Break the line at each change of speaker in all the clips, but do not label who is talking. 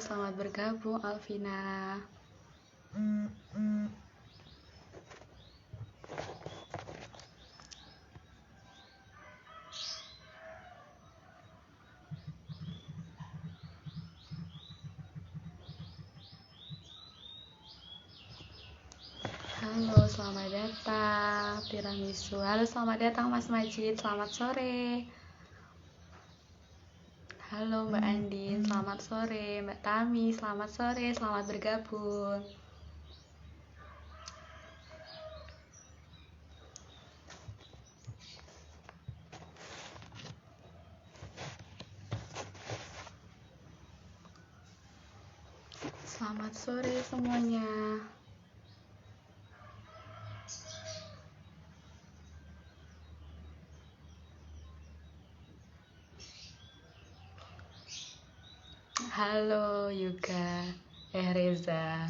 selamat bergabung Alvina. Halo, selamat datang Tiramisu. Halo, selamat datang Mas Majid. Selamat sore. Halo Mbak Andin, selamat sore. Mbak Tami, selamat sore. Selamat bergabung. Selamat sore semuanya. Halo Yuka, Reza.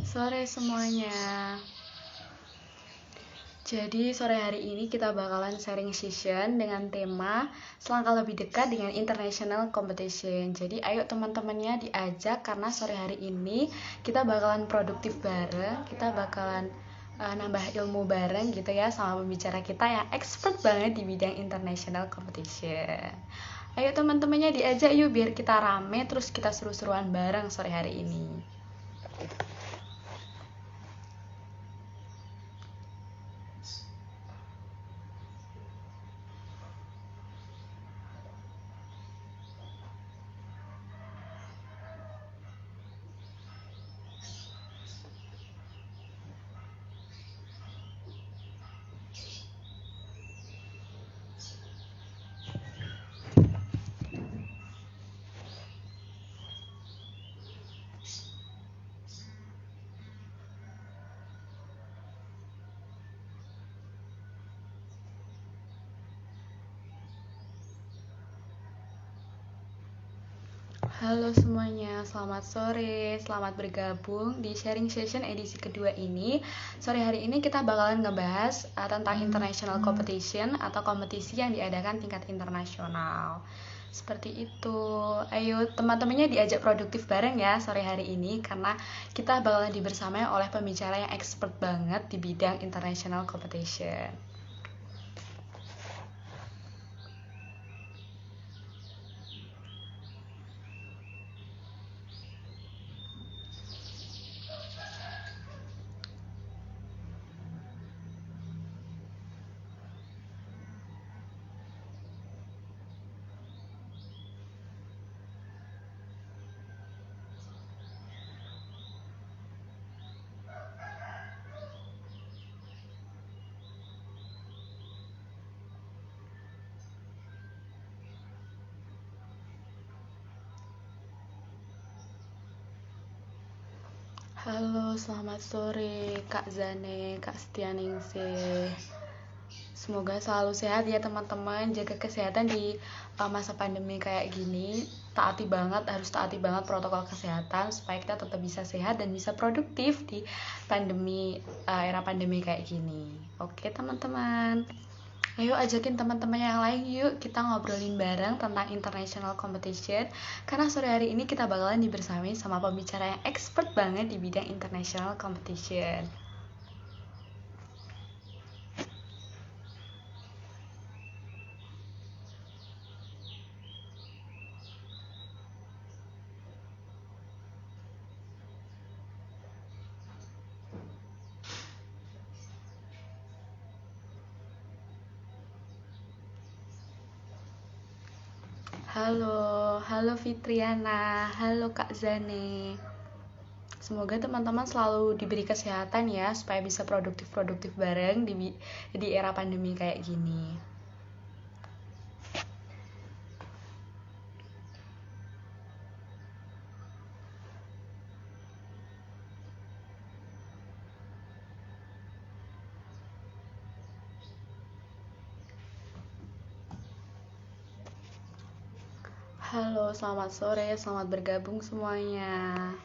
Sore semuanya. Jadi sore hari ini kita bakalan sharing session dengan tema selangkah lebih dekat dengan international competition. Jadi ayo teman-temannya diajak karena sore hari ini kita bakalan produktif bareng, kita bakalan nambah ilmu bareng gitu ya sama pembicara kita yang expert banget di bidang international competition. Ayo teman-temannya diajak yuk biar kita rame terus kita seru-seruan bareng sore hari ini. Halo semuanya, selamat sore, selamat bergabung di sharing session edisi kedua ini. Sore hari ini kita bakalan ngebahas tentang international competition atau kompetisi yang diadakan tingkat internasional. Seperti itu, ayo teman-temannya diajak produktif bareng ya sore hari ini karena kita bakalan dibersamai oleh pembicara yang expert banget di bidang international competition. Halo, selamat sore Kak Zane, Kak Setianingsih. Semoga selalu sehat ya teman-teman. Jaga kesehatan di masa pandemi kayak gini. Harus taati banget protokol kesehatan supaya kita tetap bisa sehat dan bisa produktif di era pandemi kayak gini. Oke teman-teman. Ayo ajakin teman-teman yang lain yuk kita ngobrolin bareng tentang international competition karena sore hari ini kita bakalan dibersamai sama pembicara yang expert banget di bidang international competition. Halo Fitriana, halo Kak Zane. Semoga teman-teman selalu diberi kesehatan ya supaya bisa produktif bareng di era pandemi kayak gini. Halo, selamat sore, selamat bergabung semuanya.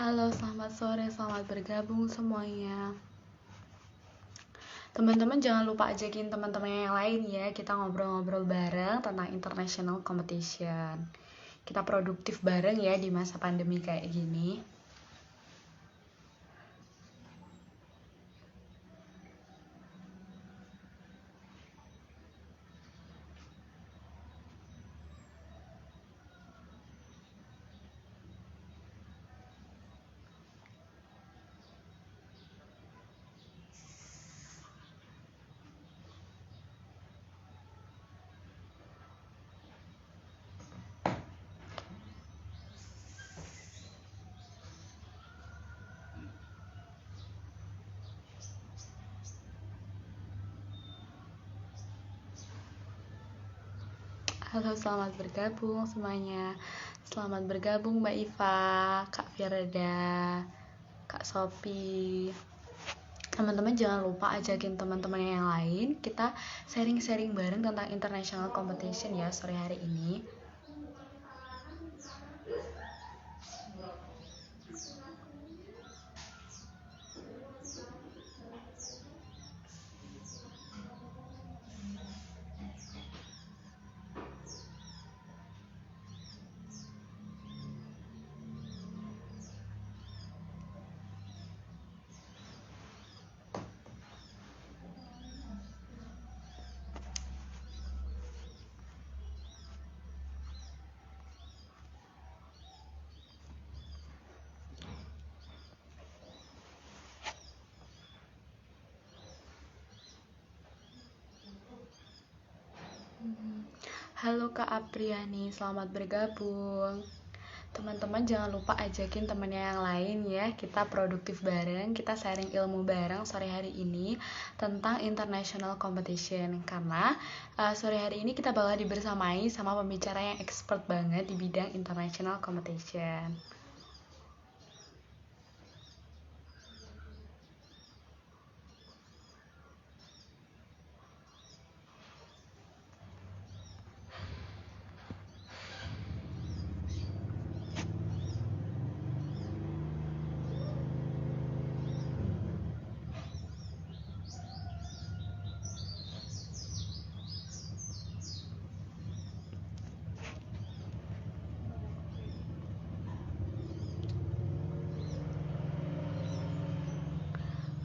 Halo, selamat sore, selamat bergabung semuanya. Teman-teman jangan lupa ajakin teman-teman yang lain ya. Kita ngobrol-ngobrol bareng tentang international competition. Kita produktif bareng ya di masa pandemi kayak gini. Halo, selamat bergabung semuanya. Selamat bergabung Mbak Iva, Kak Firda, Kak Sopi. Teman-teman jangan lupa ajakin teman-teman yang lain. Kita sharing-sharing bareng tentang international competition ya sore hari ini. Halo Kak Apriani, selamat bergabung. Teman-teman jangan lupa ajakin temennya yang lain ya. Kita produktif bareng, kita sharing ilmu bareng sore hari ini tentang international competition. Karena sore hari ini kita bakal dibersamai sama pembicara yang expert banget di bidang international competition.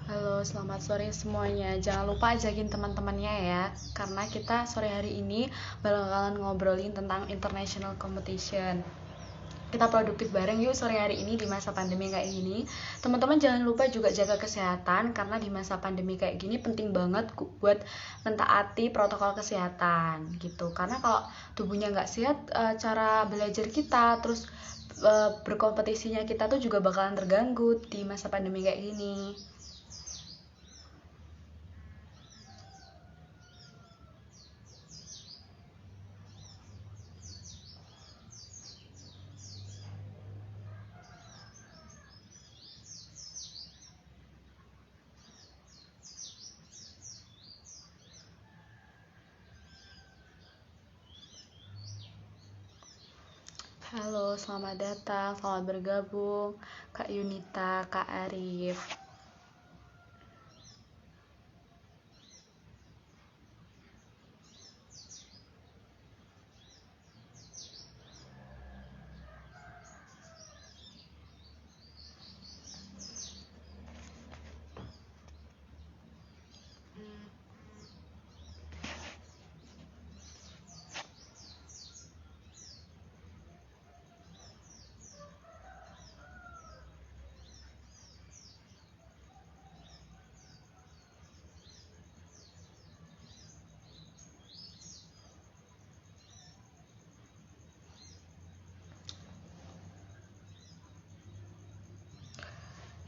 Halo, selamat sore semuanya. Jangan lupa ajakin teman-temannya ya, karena kita sore hari ini bakalan ngobrolin tentang international competition. Kita produktif bareng yuk sore hari ini di masa pandemi kayak gini. Teman-teman jangan lupa juga jaga kesehatan, karena di masa pandemi kayak gini penting banget buat mentaati protokol kesehatan gitu. Karena kalau tubuhnya nggak sehat, cara belajar kita terus berkompetisinya kita tuh juga bakalan terganggu di masa pandemi kayak gini. Halo, selamat datang, selamat bergabung Kak Yunita, Kak Arif.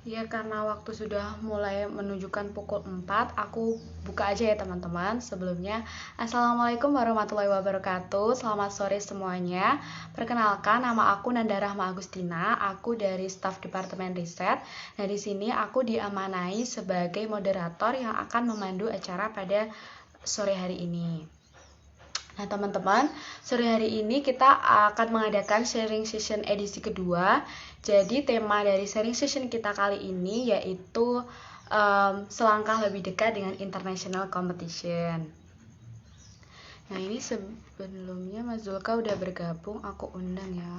Ya, karena waktu sudah mulai menunjukkan pukul 4, aku buka aja ya teman-teman. Sebelumnya, Assalamualaikum warahmatullahi wabarakatuh. Selamat sore semuanya. Perkenalkan, nama aku Nanda Rahma Agustina. Aku dari staf Departemen Riset. Nah, di sini aku diamanai sebagai moderator yang akan memandu acara pada sore hari ini. Nah, teman-teman, sore hari ini kita akan mengadakan sharing session edisi kedua. Jadi, tema dari sharing session kita kali ini yaitu selangkah lebih dekat dengan international competition. Nah, ini sebelumnya Mas Zulka udah bergabung, aku undang ya.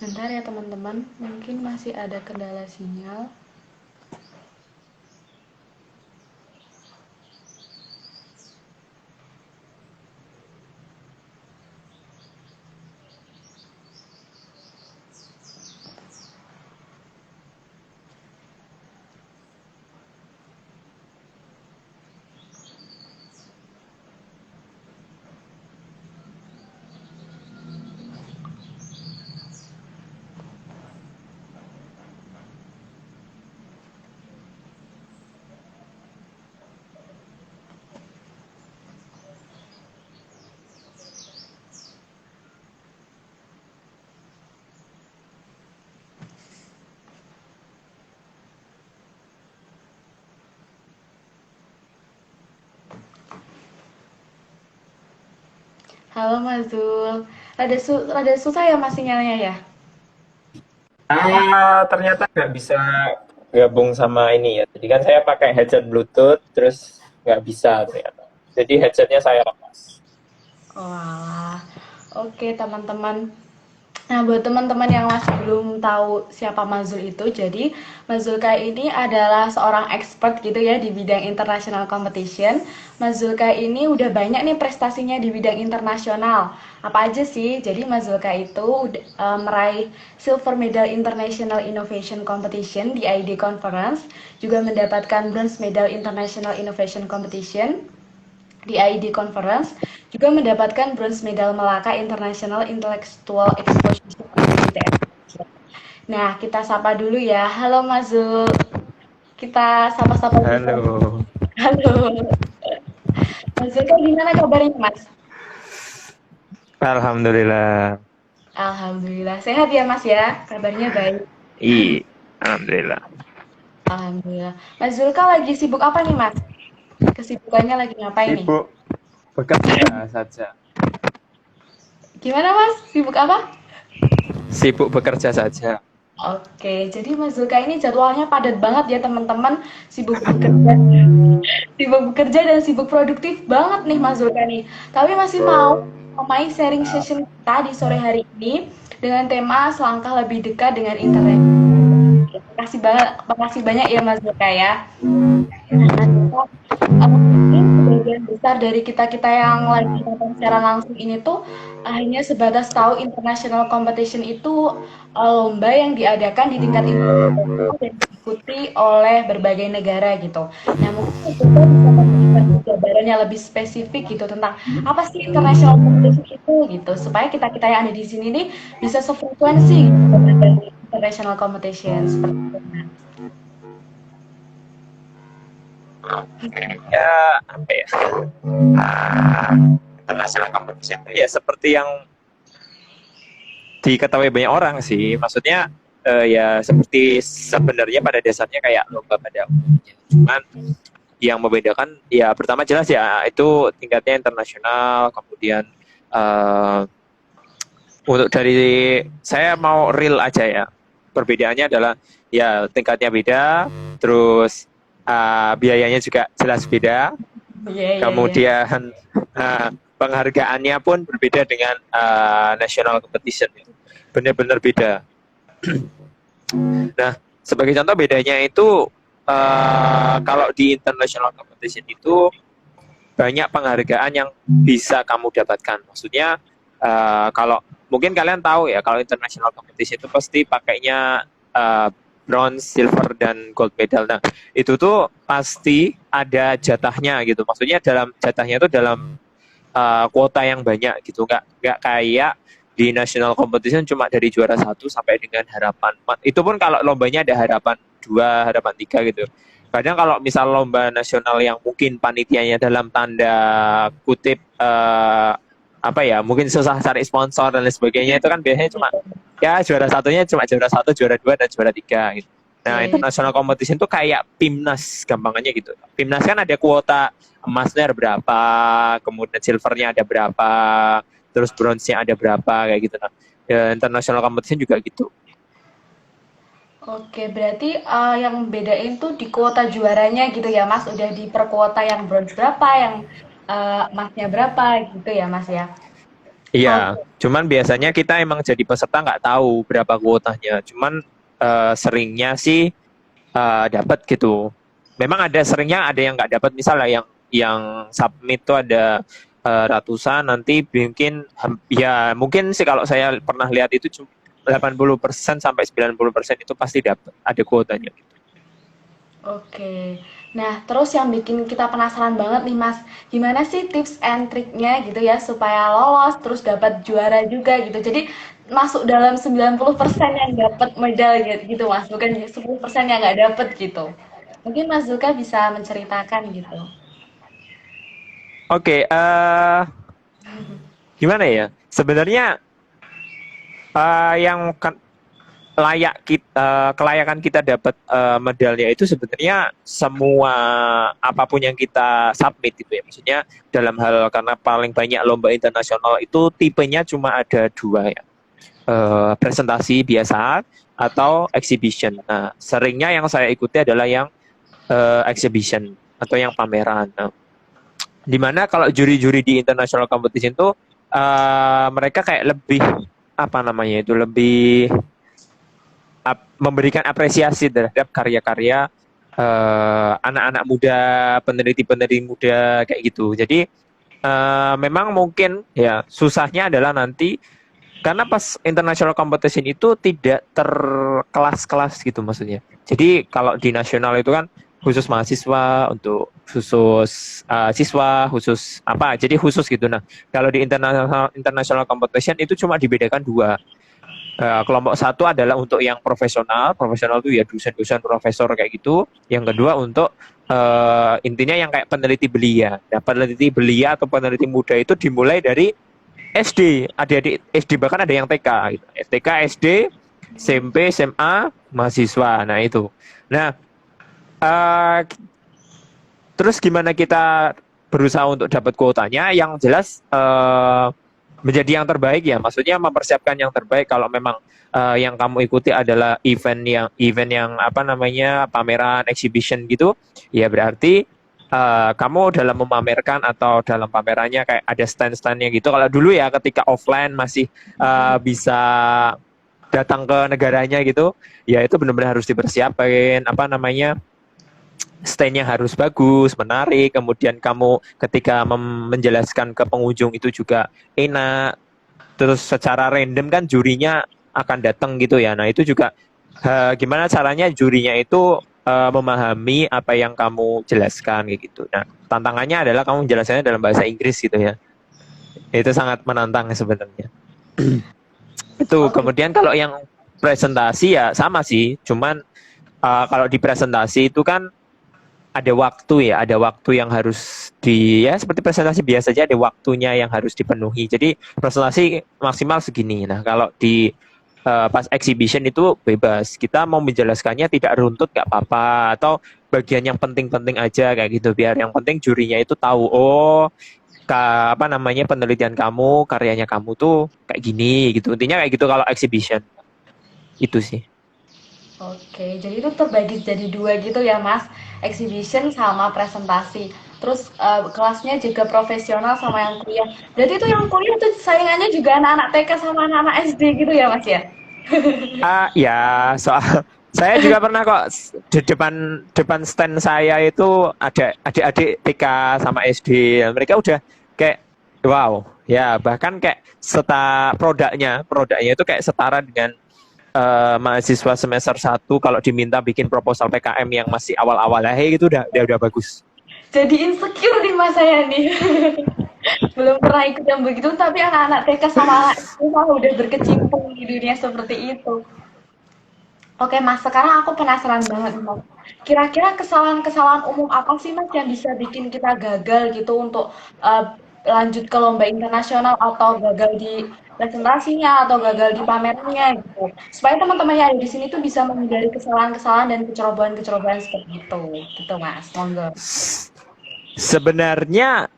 Sebentar ya teman-teman, mungkin masih ada kendala sinyal. Halo Mas Zul, rada susah ya Mas sinyalnya ya?
Ternyata nggak bisa gabung sama ini ya. Jadi kan saya pakai headset Bluetooth, terus nggak bisa ternyata. Jadi headsetnya saya lepas.
Wah, oke teman-teman. Nah, buat teman-teman yang masih belum tahu siapa Mazul itu, jadi Mazulka ini adalah seorang expert gitu ya di bidang international competition. Mazulka ini udah banyak nih prestasinya di bidang internasional. Apa aja sih? Jadi Mazulka itu meraih Silver Medal International Innovation Competition di ID Conference, juga mendapatkan Bronze Medal International Innovation Competition di ID Conference, juga mendapatkan bronze medal Melaka International Intellectual Exposition ITS. Nah, kita sapa dulu ya. Halo Mas Zul. Kita sapa-sapa dulu.
Halo.
Halo. Mas Zul, gimana kabarnya Mas?
Alhamdulillah.
Alhamdulillah. Sehat ya Mas ya? Kabarnya baik.
Iya, alhamdulillah.
Alhamdulillah. Mas Zulka lagi sibuk apa nih Mas? Kesibukannya lagi ngapain nih?
Sibuk bekerja saja.
Gimana Mas? Sibuk apa?
Sibuk bekerja saja.
Oke, jadi Mas Zulka ini jadwalnya padat banget ya teman-teman, sibuk bekerja dan sibuk produktif banget nih Mas Zulka nih. Tapi masih mau memulai sharing session kita di sore hari ini dengan tema selangkah lebih dekat dengan internet. Makasih banyak ya Mas Zulka ya. Nah, mungkin sebagian besar dari kita-kita yang lagi nonton secara langsung ini tuh hanya sebatas tahu international competition itu lomba yang diadakan di tingkat internasional dan diikuti oleh berbagai negara gitu. Nah, mungkin kita bisa memberikan gambaran yang lebih spesifik gitu tentang apa sih international competition itu gitu, supaya kita-kita yang ada di sini nih bisa sefrekuensi gitu dengan international competition seperti itu.
Ya, apa ya? International competition ya seperti yang diketahui banyak orang sih. Maksudnya ya seperti sebenarnya pada dasarnya kayak lomba pada umumnya. Cuman yang membedakan ya pertama jelas ya itu tingkatnya internasional, kemudian untuk dari saya mau real aja ya. Perbedaannya adalah ya tingkatnya beda, terus biayanya juga jelas beda.
Iya, iya, iya.
Kemudian penghargaannya pun berbeda dengan national competition. Benar-benar beda. Nah, sebagai contoh bedanya itu kalau di international competition itu banyak penghargaan yang bisa kamu dapatkan. Maksudnya kalau mungkin kalian tahu ya, kalau international competition itu pasti pakainya bronze, silver, dan gold medal. Nah, itu tuh pasti ada jatahnya gitu. Maksudnya dalam jatahnya itu dalam kuota yang banyak gitu. Nggak kayak di national competition cuma dari juara 1 sampai dengan harapan. Itu pun kalau lombanya ada harapan 2, harapan 3 gitu. Kadang kalau misal lomba nasional yang mungkin panitianya dalam tanda kutip apa ya, mungkin susah cari sponsor dan lain sebagainya, itu kan biasanya cuma ya juara satunya cuma juara 1, juara 2, dan juara 3 gitu. Nah,
Oke.
international competition itu kayak PIMNAS gampangannya gitu. PIMNAS kan ada kuota emasnya ada berapa, kemudian silvernya ada berapa, terus bronze-nya ada berapa kayak gitu. Nah, ya, international competition juga gitu.
Oke, berarti yang bedain tuh di kuota juaranya gitu ya, Mas. Udah di per kuota yang bronze berapa, yang emasnya berapa gitu ya, Mas ya.
Iya,
Oke.
cuman biasanya kita emang jadi peserta nggak tahu berapa kuotanya. Cuman seringnya sih dapat gitu. Memang ada seringnya ada yang nggak dapat, misalnya yang submit tuh ada ratusan, nanti mungkin ya mungkin sih kalau saya pernah lihat itu cuma 80% sampai 90% itu pasti dapat ada kuotanya.
Oke. Nah, terus yang bikin kita penasaran banget nih, Mas, gimana sih tips and triknya gitu ya supaya lolos terus dapat juara juga gitu. Jadi masuk dalam 90% yang dapat medal gitu, Mas, bukan 10% yang nggak dapat gitu. Mungkin Mas Zulka bisa menceritakan gitu.
Oke, gimana ya? Sebenarnya yang kelayakan kita dapat medalnya itu sebenarnya semua apapun yang kita submit itu ya. Maksudnya dalam hal karena paling banyak lomba internasional itu tipenya cuma ada 2 ya. Presentasi biasa atau exhibition. Nah, seringnya yang saya ikuti adalah yang exhibition atau yang pameran. Nah, dimana kalau juri-juri di international competition itu mereka kayak lebih apa namanya itu lebih memberikan apresiasi terhadap karya-karya anak-anak muda, peneliti-peneliti muda kayak gitu. Jadi memang mungkin ya susahnya adalah nanti karena pas international competition itu tidak terkelas-kelas gitu maksudnya. Jadi kalau di nasional itu kan khusus mahasiswa, untuk khusus siswa, khusus apa, jadi khusus gitu. Nah, kalau di international competition itu cuma dibedakan 2. Kelompok 1 adalah untuk yang profesional, profesional itu ya dosen-dosen, profesor kayak gitu. Yang kedua untuk intinya yang kayak peneliti belia. Nah, peneliti belia atau peneliti muda itu dimulai dari SD, adik-adik SD, bahkan ada yang TK gitu. TK, SD, SMP, SMA, mahasiswa. Nah, itu. Nah, uh, terus gimana kita berusaha untuk dapat kuotanya? Yang jelas menjadi yang terbaik ya. Maksudnya mempersiapkan yang terbaik. Kalau memang yang kamu ikuti adalah event yang apa namanya pameran, exhibition gitu, ya berarti kamu dalam memamerkan atau dalam pamerannya kayak ada stand-standnya gitu. Kalau dulu ya ketika offline masih bisa datang ke negaranya gitu, ya itu benar-benar harus dipersiapkan apa namanya stand-nya harus bagus, menarik, kemudian kamu ketika menjelaskan ke pengunjung itu juga enak. Terus secara random kan jurinya akan datang gitu ya. Nah, itu juga gimana caranya jurinya itu memahami apa yang kamu jelaskan kayak gitu. Nah, tantangannya adalah kamu menjelaskannya dalam bahasa Inggris gitu ya. Itu sangat menantang sebenarnya. Itu
Oke.
kemudian kalau yang presentasi ya sama sih, cuman kalau di presentasi itu kan ada waktu ya, ada waktu yang harus ya seperti presentasi biasa saja ada waktunya yang harus dipenuhi. Jadi presentasi maksimal segini. Nah, kalau di pas exhibition itu bebas. Kita mau menjelaskannya tidak runtut nggak apa-apa atau bagian yang penting-penting aja kayak gitu biar yang penting jurinya itu tahu apa namanya penelitian kamu, karyanya kamu tuh kayak gini gitu. Intinya kayak gitu kalau exhibition. Itu sih.
Oke, jadi itu terbagi jadi 2 gitu ya, Mas. Exhibition sama presentasi. Terus kelasnya juga profesional sama yang kuliah. Berarti itu yang kuliah tuh saingannya juga anak-anak TK sama anak-anak SD gitu ya, Mas ya?
Ya soal Saya juga pernah kok di depan depan stand saya itu ada adik-adik TK sama SD. Mereka udah kayak wow, ya bahkan kayak produknya itu kayak setara dengan mahasiswa semester 1 kalau diminta bikin proposal PKM yang masih awal-awal lah gitu udah bagus.
Jadi insecure nih mas saya nih. Belum pernah ikut yang begitu, tapi anak-anak TK sama anak SD malah udah berkecimpung di dunia seperti itu. Oke mas, sekarang aku penasaran banget mas. Kira-kira kesalahan-kesalahan umum apa sih mas yang bisa bikin kita gagal gitu untuk eh, lanjut ke lomba internasional atau gagal di presentasinya atau gagal di pamerannya gitu. Supaya teman-teman yang ada di sini tuh bisa menghindari kesalahan-kesalahan dan kecerobohan-kecerobohan seperti itu. Gitu mas, monggo.
Sebenarnya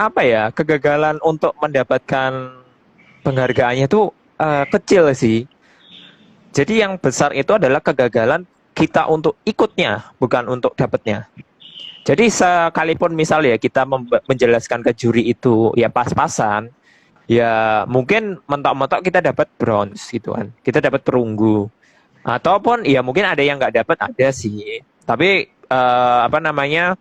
apa ya, kegagalan untuk mendapatkan penghargaannya itu kecil sih. Jadi yang besar itu adalah kegagalan kita untuk ikutnya, bukan untuk dapatnya. Jadi sekalipun misal ya kita menjelaskan ke juri itu ya pas-pasan, ya mungkin mentok-mentok kita dapat bronze gitu kan, kita dapat perunggu. Ataupun ya mungkin ada yang nggak dapat, ada sih. Tapi apa namanya,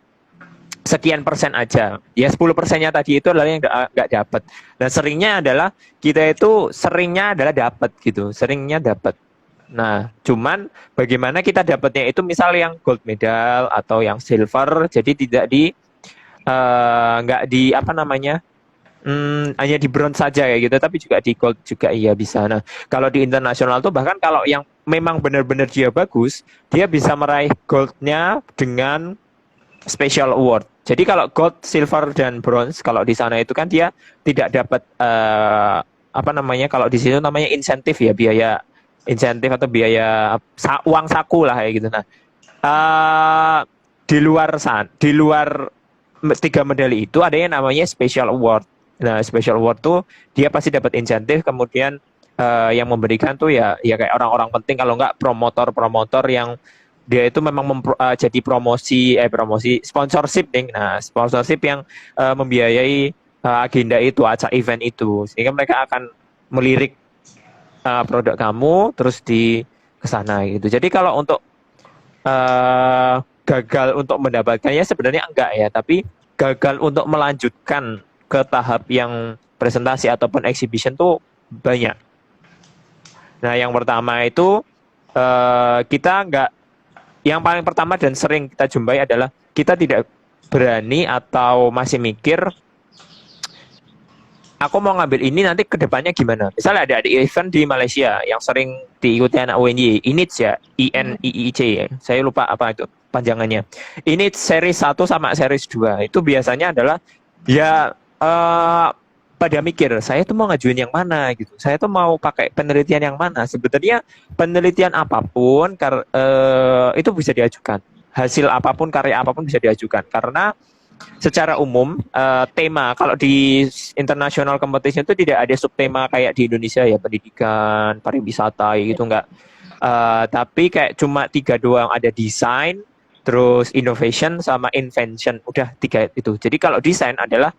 sekian persen aja. Ya 10%-nya tadi itu adalah yang nggak dapat. Dan seringnya adalah kita itu seringnya adalah dapat gitu, seringnya dapat. Nah, cuman bagaimana kita dapatnya itu misal yang gold medal atau yang silver, jadi tidak di nggak di apa namanya, hanya di bronze saja ya gitu, tapi juga di gold juga iya bisa. Nah, kalau di internasional tuh bahkan kalau yang memang benar-benar dia bagus, dia bisa meraih goldnya dengan special award. Jadi kalau gold, silver dan bronze kalau di sana itu kan dia tidak dapat apa namanya, kalau di sini namanya insentif ya, biaya insentif atau biaya uang saku lah kayak gitu. Nah, uh, di luar tiga medali itu ada yang namanya special award. Nah, special award tuh dia pasti dapat insentif, kemudian yang memberikan tuh ya kayak orang-orang penting, kalau nggak promotor-promotor yang dia itu memang jadi promosi sponsorship nih. Nah, sponsorship yang membiayai agenda itu, acara event itu, sehingga mereka akan melirik produk kamu terus di kesana gitu. Jadi kalau untuk gagal untuk mendapatkannya sebenarnya enggak ya, tapi gagal untuk melanjutkan ke tahap yang presentasi ataupun exhibition tuh banyak. Nah, yang pertama itu kita enggak, yang paling pertama dan sering kita jumpai adalah kita tidak berani atau masih mikir aku mau ngambil ini nanti ke depannya gimana. Misalnya ada event di Malaysia yang sering diikuti anak UNY, INITS ya, INIIC ya. Saya lupa apa itu panjangannya. INITS series 1 sama series 2 itu biasanya adalah ya pada mikir, saya tuh mau ngajuin yang mana gitu. Saya tuh mau pakai penelitian yang mana. Sebenarnya penelitian apapun itu bisa diajukan. Hasil apapun, karya apapun bisa diajukan, karena secara umum tema kalau di international competition itu tidak ada subtema kayak di Indonesia ya, pendidikan, pariwisata gitu enggak. Tapi kayak cuma 3 doang, ada desain, terus innovation sama invention, udah 3 itu. Jadi kalau desain adalah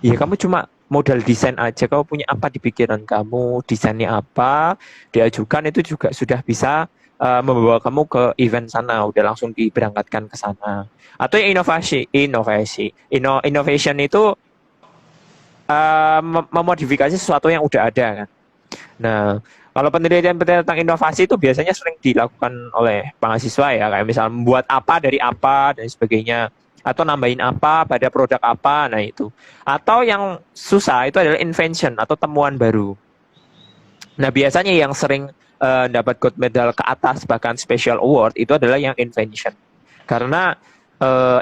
ya kamu cuma modal desain aja, kamu punya apa di pikiran kamu, desainnya apa, diajukan itu juga sudah bisa membawa kamu ke event sana, udah langsung diberangkatkan ke sana. Atau yang innovation itu memodifikasi sesuatu yang udah ada kan. Nah, kalau penelitian tentang inovasi itu biasanya sering dilakukan oleh mahasiswa ya, kayak misal membuat apa dari apa dan sebagainya, atau nambahin apa pada produk apa, nah itu. Atau yang susah itu adalah invention atau temuan baru. Nah, biasanya yang sering dapat gold medal ke atas bahkan special award itu adalah yang invention. Karena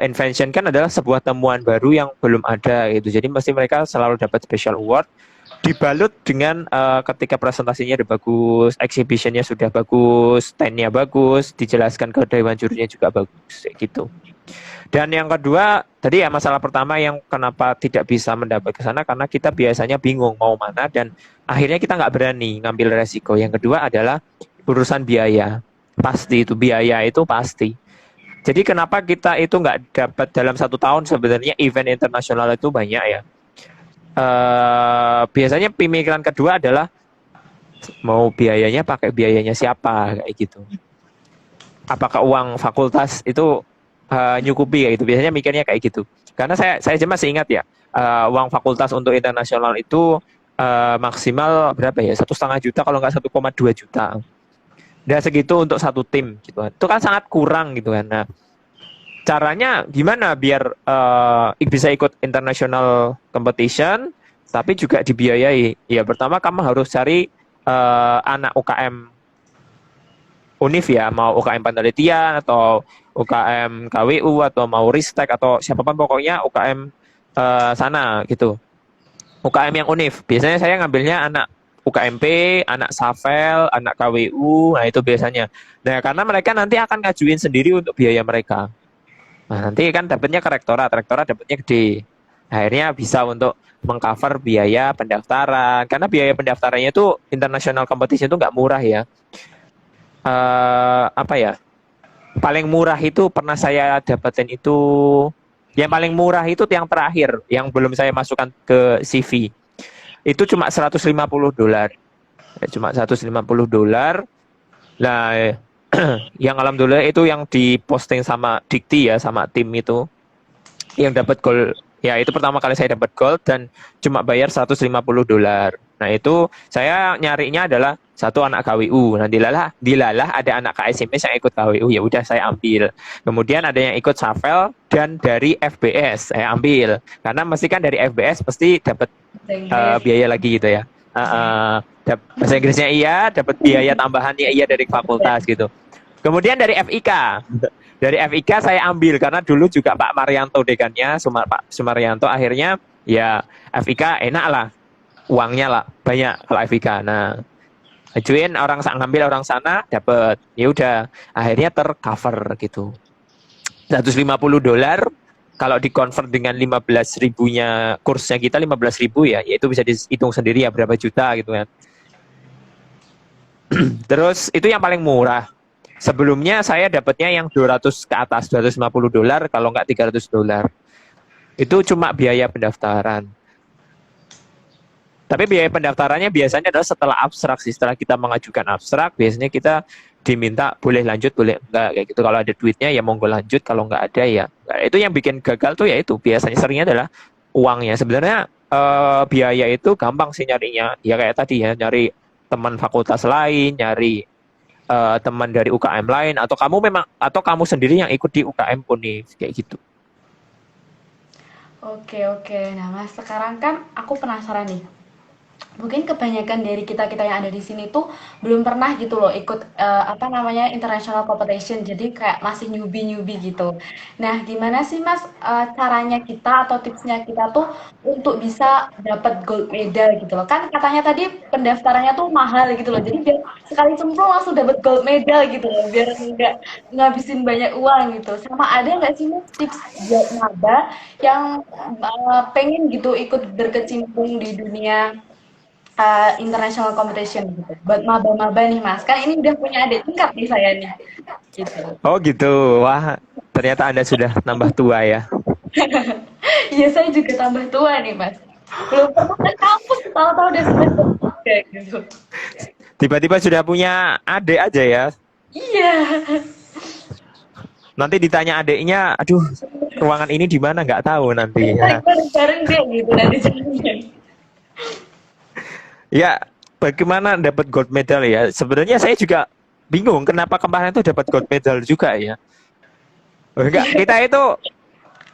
invention kan adalah sebuah temuan baru yang belum ada gitu. Jadi mesti mereka selalu dapat special award, dibalut dengan ketika presentasinya udah bagus, exhibitionnya sudah bagus, stand-nya bagus, dijelaskan ke dewan jurinya juga bagus gitu. Dan yang kedua, tadi ya masalah pertama yang kenapa tidak bisa mendapat ke sana, karena kita biasanya bingung mau mana dan akhirnya kita nggak berani ngambil resiko. Yang kedua adalah urusan biaya. Pasti itu, biaya itu pasti. Jadi kenapa kita itu nggak dapat dalam 1 tahun, sebenarnya event internasional itu banyak ya. Biasanya pemikiran kedua adalah mau biayanya pakai biayanya siapa kayak gitu. apakah uang fakultas itu nyukupi kayak gitu. Biasanya mikirnya kayak gitu. Karena saya aja masih ingat ya, uang fakultas untuk internasional itu maksimal berapa ya? 1,5 juta kalau nggak 1,2 juta. Dan segitu untuk satu tim gitu kan. Itu kan sangat kurang gitu kan. Nah, caranya gimana biar bisa ikut international competition tapi juga dibiayai? Ya pertama kamu harus cari anak UKM Univ ya, mau UKM penelitian atau UKM KWU atau mau Ristek atau siapapun pokoknya UKM sana gitu. UKM yang Univ. Biasanya saya ngambilnya anak UKMP, anak Safel, anak KWU, nah itu biasanya. Nah, karena mereka nanti akan ngajuin sendiri untuk biaya mereka. Nah, nanti kan dapatnya ke rektorat, rektorat dapatnya gede. Akhirnya bisa untuk mengcover biaya pendaftaran. Karena biaya pendaftarannya itu international competition itu nggak murah ya. Apa ya? Paling murah itu pernah saya dapetin itu, yang paling murah itu yang terakhir, yang belum saya masukkan ke CV. Itu cuma $150. Cuma $150. Nah, yang alhamdulillah itu yang diposting sama Dikti ya, sama tim itu yang dapat gold. Ya itu pertama kali saya dapat gold dan cuma bayar $150. Nah itu saya nyarinya adalah satu anak KWU. Nah dilalah ada anak KSMS yang ikut KWU, ya udah saya ambil. Kemudian ada yang ikut Safel dan dari FBS saya ambil. Karena mesti kan dari FBS pasti dapat biaya lagi gitu ya. Bahasa Inggrisnya iya, dapat biaya tambahannya iya dari fakultas gitu. Kemudian dari FIK. Dari FIK saya ambil karena dulu juga Pak Marianto dekannya, Pak Sumaryanto, akhirnya ya FIK enak lah, uangnya lah banyak kalau FIK. Nah, ajuin orang ngambil orang sana dapat, ya udah akhirnya tercover gitu. $150 kalau dikonvert dengan 15 ribunya kursnya kita 15 ribu ya, itu bisa dihitung sendiri ya berapa juta gitu kan. Terus itu yang paling murah. Sebelumnya saya dapatnya yang 200 ke atas, $250 kalau nggak $300. Itu cuma biaya pendaftaran. Tapi biaya pendaftarannya biasanya adalah setelah abstrak sih. Setelah kita mengajukan abstrak, biasanya kita diminta boleh lanjut, boleh enggak kayak gitu. Kalau ada duitnya ya monggo lanjut, kalau nggak ada ya enggak. Itu yang bikin gagal tuh ya itu biasanya seringnya adalah uangnya. Sebenarnya biaya itu gampang sih nyarinya. Ya kayak tadi ya, nyari teman fakultas lain, nyari teman dari UKM lain, atau kamu sendiri yang ikut di UKM Univ kayak gitu.
Oke, oke. Nah, Mas, sekarang kan aku penasaran nih. Mungkin kebanyakan dari kita-kita yang ada di sini tuh belum pernah gitu loh ikut apa namanya international competition. Jadi kayak masih newbie-newbie gitu. Nah, gimana sih Mas caranya kita atau tipsnya kita tuh untuk bisa dapat gold medal gitu loh. Kan katanya tadi pendaftarannya tuh mahal gitu loh. Jadi biar sekali cemplung langsung dapat gold medal gitu loh. Biar nggak ngabisin banyak uang gitu. Sama ada nggak sih Mas tips buat maba yang pengen gitu ikut berkecimpung di dunia international competition gitu. Buat maba-maba nih Mas, kan ini udah punya adik tingkat nih saya nih. Gitu.
Oh gitu, wah ternyata Anda sudah nambah tua ya.
Iya saya juga tambah tua nih Mas. Belum pernah ke kampus, tahu-tahu udah semester kayak gitu.
Tiba-tiba sudah punya adik aja ya.
Iya.
Nanti ditanya adiknya, aduh ruangan ini di mana nggak tahu nanti. Ya.
Bareng-bareng deh gitu nanti jadinya.
Ya, bagaimana dapat gold medal ya? Sebenarnya saya juga bingung kenapa kemarin itu dapat gold medal juga ya. Enggak, kita itu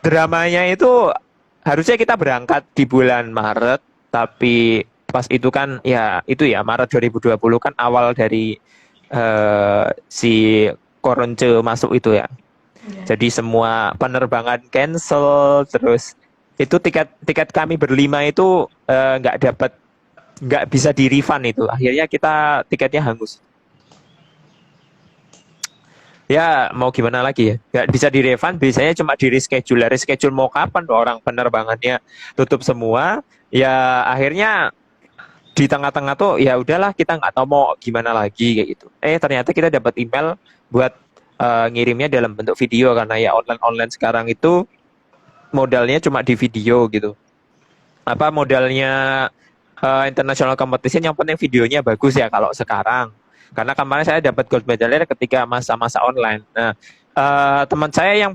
dramanya itu harusnya kita berangkat di bulan Maret, tapi pas itu kan ya itu ya Maret 2020 kan awal dari si Koronce masuk itu ya. Jadi semua penerbangan cancel, terus itu tiket kami berlima itu nggak bisa di refund itu. Akhirnya kita tiketnya hangus. Ya mau gimana lagi ya, nggak bisa di refund, biasanya cuma di reschedule. Reschedule mau kapan orang penerbangannya tutup semua. Ya akhirnya di tengah-tengah tuh ya udahlah kita nggak tahu mau gimana lagi kayak gitu. Ternyata kita dapat email buat ngirimnya dalam bentuk video, karena ya online sekarang itu modalnya cuma di video gitu. Apa modalnya international competition yang penting videonya bagus ya kalau sekarang. Karena kemarin saya dapat gold medalnya ketika masa-masa online. Nah, teman saya yang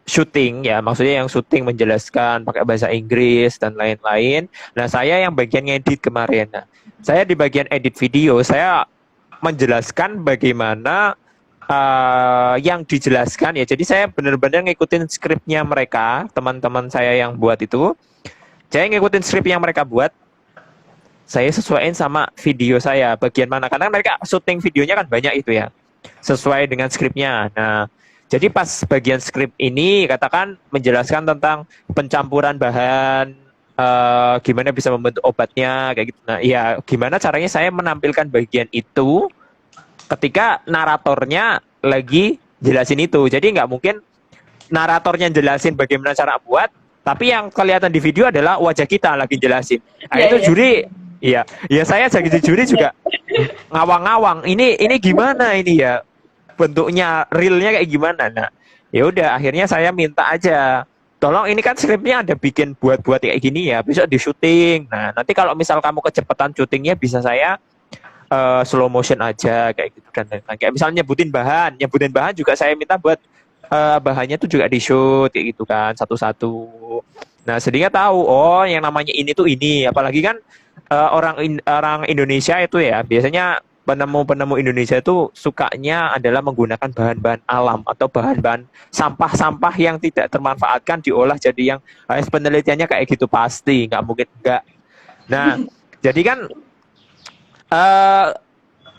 syuting ya, maksudnya yang syuting menjelaskan pakai bahasa Inggris dan lain-lain. Nah, saya yang bagian ngedit kemarin. Nah, saya di bagian edit video, saya menjelaskan bagaimana yang dijelaskan ya. Jadi saya benar-benar ngikutin skripnya mereka, teman-teman saya yang buat itu. Saya ngikutin skrip yang mereka buat. Saya sesuaiin sama video saya bagian mana. Karena mereka syuting videonya kan banyak itu ya. Sesuai dengan skripnya. Nah, jadi pas bagian skrip ini katakan menjelaskan tentang pencampuran bahan, gimana bisa membentuk obatnya kayak gitu. Nah, ya gimana caranya saya menampilkan bagian itu ketika naratornya lagi jelasin itu. Jadi nggak mungkin naratornya jelasin bagaimana cara buat, tapi yang kelihatan di video adalah wajah kita lagi jelasin. Nah,
Iya,
itu
iya.
juri, ya, ya saya jadi juri juga ngawang-ngawang. Ini gimana ini ya bentuknya realnya kayak gimana? Nah, ya udah akhirnya saya minta aja. Tolong ini kan skripnya ada bikin buat-buat kayak gini ya, besok di syuting. Nah, nanti kalau misal kamu kecepatan syutingnya bisa saya slow motion aja kayak gitu dan lain-lain. Kayak misalnya nyebutin bahan juga saya minta buat bahannya tuh juga di shoot kayak gitu kan satu-satu. Nah, sehingga tahu oh yang namanya ini tuh ini. Apalagi kan orang Indonesia itu ya biasanya penemu-penemu Indonesia itu sukanya adalah menggunakan bahan-bahan alam atau bahan-bahan sampah-sampah yang tidak termanfaatkan diolah jadi yang penelitiannya kayak gitu pasti nggak mungkin enggak. Nah, jadi kan eh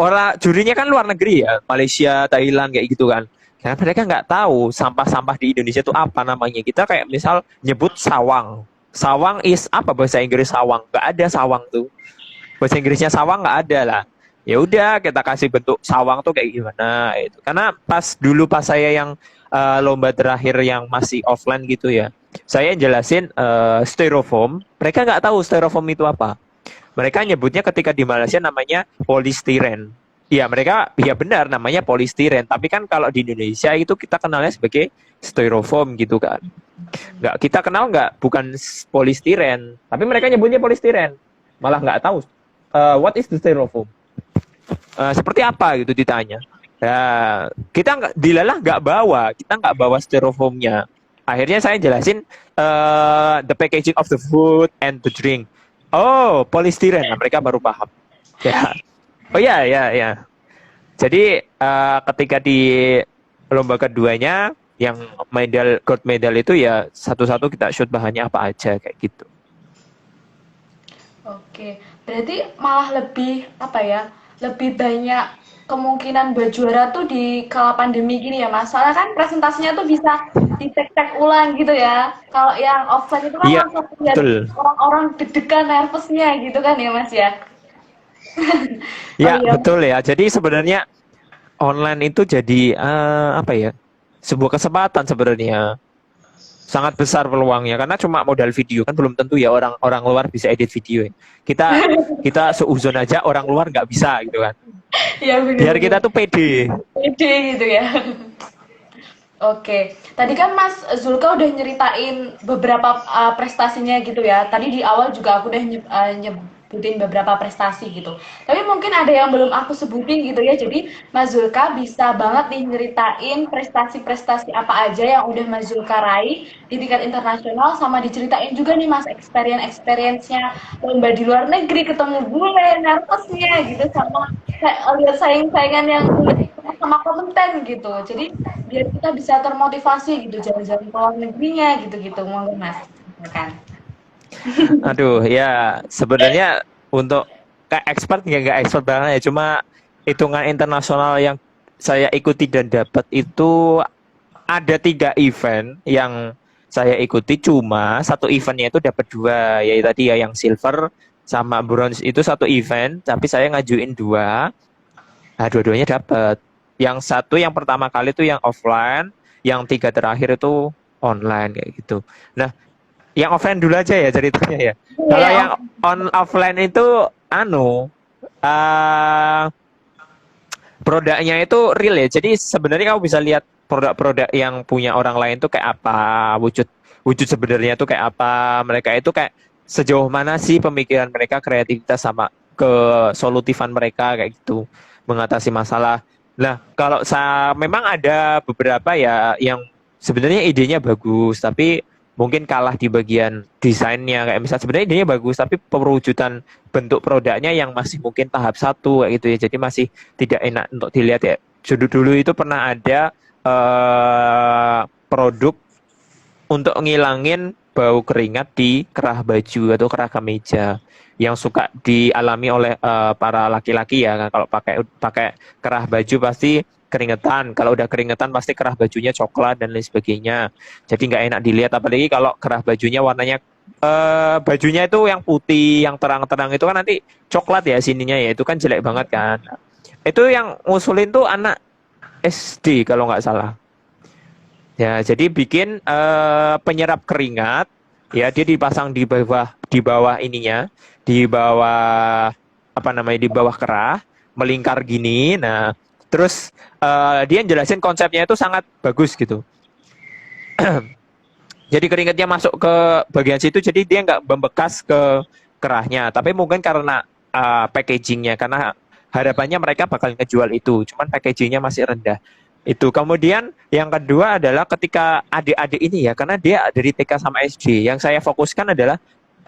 orang jurinya kan luar negeri ya, Malaysia, Thailand kayak gitu kan. Karena mereka nggak tahu sampah-sampah di Indonesia itu apa namanya. Kita kayak misal nyebut sawang. Sawang is apa bahasa Inggris sawang? Nggak ada sawang tuh. Bahasa Inggrisnya sawang nggak ada lah. Ya udah kita kasih bentuk sawang tuh kayak gimana itu. Karena pas saya yang lomba terakhir yang masih offline gitu ya. Saya jelasin styrofoam. Mereka nggak tahu styrofoam itu apa. Mereka nyebutnya ketika di Malaysia namanya polistiren. Iya, mereka ya benar namanya polistiren, tapi kan kalau di Indonesia itu kita kenalnya sebagai styrofoam gitu kan. Nggak kita kenal nggak bukan polistiren, tapi mereka nyebutnya polistiren. Malah nggak tahu what is the styrofoam. Seperti apa gitu ditanya. Ya, kita kita nggak bawa styrofoamnya. Akhirnya saya jelasin the packaging of the food and the drink. Oh, polistiren. Nah, mereka baru paham. Ya. Oh ya, ya, ya. Jadi ketika di lomba keduanya yang gold medal itu ya satu-satu kita shoot bahannya apa aja kayak gitu.
Oke, berarti malah lebih apa ya? Lebih banyak kemungkinan buat juara tuh di kala pandemi gini ya, Mas. Soalnya kan presentasinya tuh bisa dicek-cek ulang gitu ya. Kalau yang offline itu kan
Iya,
langsung lihat
betul.
orang-orang deg-degan, nervousnya gitu kan ya, Mas ya. Oh
Ya,
iya,
betul ya. Jadi sebenarnya online itu jadi apa ya? Sebuah kesempatan sebenarnya. Sangat besar peluangnya karena cuma modal video kan belum tentu ya orang luar bisa edit video ya. Kita seuzon aja orang luar nggak bisa gitu kan.
iya
Biar kita
bener-bener.
tuh pede.
Ide gitu ya. Oke, tadi kan Mas Zulka udah nyeritain beberapa prestasinya gitu ya. Tadi di awal juga aku udah nyebutin beberapa prestasi gitu. Tapi mungkin ada yang belum aku sebutin gitu ya. Jadi Mas Zulka bisa banget nih nyeritain prestasi-prestasi apa aja yang udah Mas Zulka raih di tingkat internasional, sama diceritain juga nih Mas experience-nya lomba di luar negeri, ketemu bule, nervousnya gitu, sama lihat saing-saingan yang bule sama konten gitu. Jadi biar kita bisa termotivasi gitu jalan-jalan ke luar negerinya gitu-gitu. Monggo Mas, silakan.
Aduh, ya sebenarnya untuk kayak expert nggak expert banget ya. Cuma hitungan internasional yang saya ikuti dan dapat itu ada 3 event yang saya ikuti. Cuma satu eventnya itu dapat 2, yaitu tadi ya yang silver sama bronze itu satu event. Tapi saya ngajuin 2, nah dua-duanya dapat. Yang satu yang pertama kali itu yang offline, yang 3 terakhir itu online kayak gitu. Nah, yang offline dulu aja ya ceritanya ya. Kalau
Iya,
yang offline itu uh, produknya itu real ya. Jadi sebenarnya kamu bisa lihat produk-produk yang punya orang lain tuh kayak apa, wujud wujud sebenarnya tuh kayak apa. Mereka itu kayak sejauh mana sih pemikiran mereka, kreativitas sama kesolutifan mereka kayak gitu. mengatasi masalah. Nah, kalau memang ada beberapa ya yang sebenarnya idenya bagus, tapi mungkin kalah di bagian desainnya. Kayak misalnya sebenarnya idenya bagus, tapi perwujudan bentuk produknya yang masih mungkin tahap 1 kayak gitu ya. Jadi masih tidak enak untuk dilihat ya. Dulu itu pernah ada produk untuk ngilangin bau keringat di kerah baju atau kerah kemeja yang suka dialami oleh para laki-laki ya. Kalau pakai pakai kerah baju pasti keringetan. Kalau udah keringetan pasti kerah bajunya coklat dan lain sebagainya. Jadi nggak enak dilihat. Apalagi kalau kerah bajunya warnanya bajunya itu yang putih, yang terang-terang itu kan nanti coklat ya sininya ya. Itu kan jelek banget kan. Itu yang ngusulin tuh anak SD kalau nggak salah. Ya, jadi bikin penyerap keringat, ya dia dipasang di bawah ininya, di bawah apa namanya di bawah kerah, melingkar gini. Nah, terus dia jelasin konsepnya itu sangat bagus gitu. Jadi keringatnya masuk ke bagian situ, jadi dia nggak membekas ke kerahnya. Tapi mungkin karena packagingnya, karena harapannya mereka bakal ngejual itu, cuman packagingnya masih rendah. Itu kemudian yang kedua adalah ketika adik-adik ini ya, karena dia dari TK sama SD, yang saya fokuskan adalah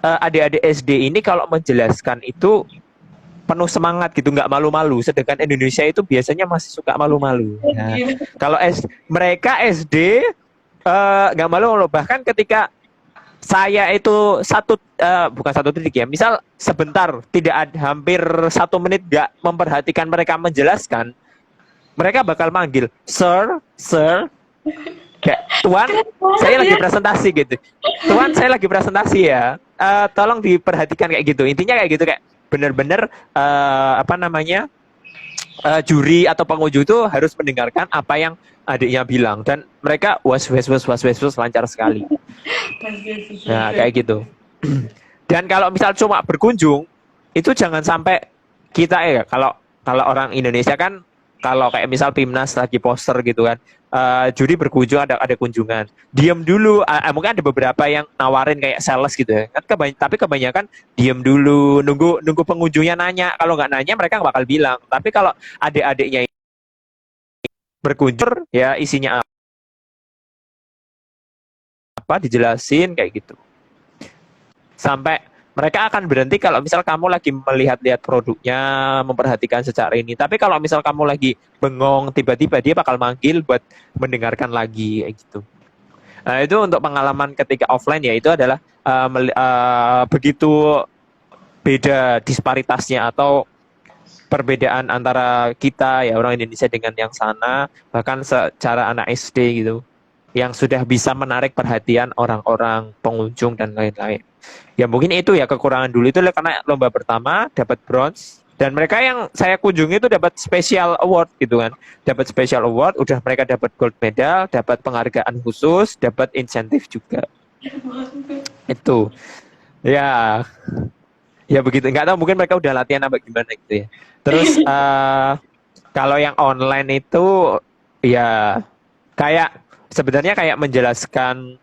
adik-adik SD ini kalau menjelaskan itu penuh semangat gitu, nggak malu-malu. Sedangkan Indonesia itu biasanya masih suka malu-malu. Nah, kalau mereka SD nggak malu-malu. Bahkan ketika saya itu bukan satu titik ya, misal sebentar tidak ada, hampir 1 menit nggak memperhatikan mereka menjelaskan, mereka bakal manggil sir, kayak tuan, saya lagi presentasi gitu. Tuan, saya lagi presentasi ya. Tolong diperhatikan kayak gitu. Intinya kayak gitu, kayak bener-bener apa namanya juri atau pengunjung itu harus mendengarkan apa yang adiknya bilang dan mereka was lancar sekali. Nah kayak gitu. Dan kalau misal cuma berkunjung itu jangan sampai kita ya kalau orang Indonesia kan kalau kayak misal Pimnas lagi poster gitu kan, juri berkunjung ada kunjungan, diam dulu. Mungkin ada beberapa yang nawarin kayak sales gitu ya kan, tapi kebanyakan diam dulu, nunggu pengunjungnya nanya. Kalau nggak nanya mereka nggak bakal bilang. Tapi kalau adik-adiknya berkunjung ya isinya apa dijelasin kayak gitu sampai mereka akan berhenti kalau misal kamu lagi melihat-lihat produknya, memperhatikan secara ini. Tapi kalau misal kamu lagi bengong, tiba-tiba dia bakal manggil buat mendengarkan lagi, kayak gitu. Nah, itu untuk pengalaman ketika offline ya, itu adalah begitu beda disparitasnya atau perbedaan antara kita ya orang Indonesia dengan yang sana, bahkan secara anak SD gitu, yang sudah bisa menarik perhatian orang-orang, pengunjung dan lain-lain. Ya mungkin itu ya kekurangan dulu itu karena lomba pertama dapat bronze dan mereka yang saya kunjungi itu dapat special award gitu kan. Dapat special award, udah mereka dapat gold medal, dapat penghargaan khusus, dapat insentif juga. Itu. Ya. Ya begitu. Enggak tahu mungkin mereka udah latihan apa gimana gitu ya. Terus kalau yang online itu ya kayak sebenarnya kayak menjelaskan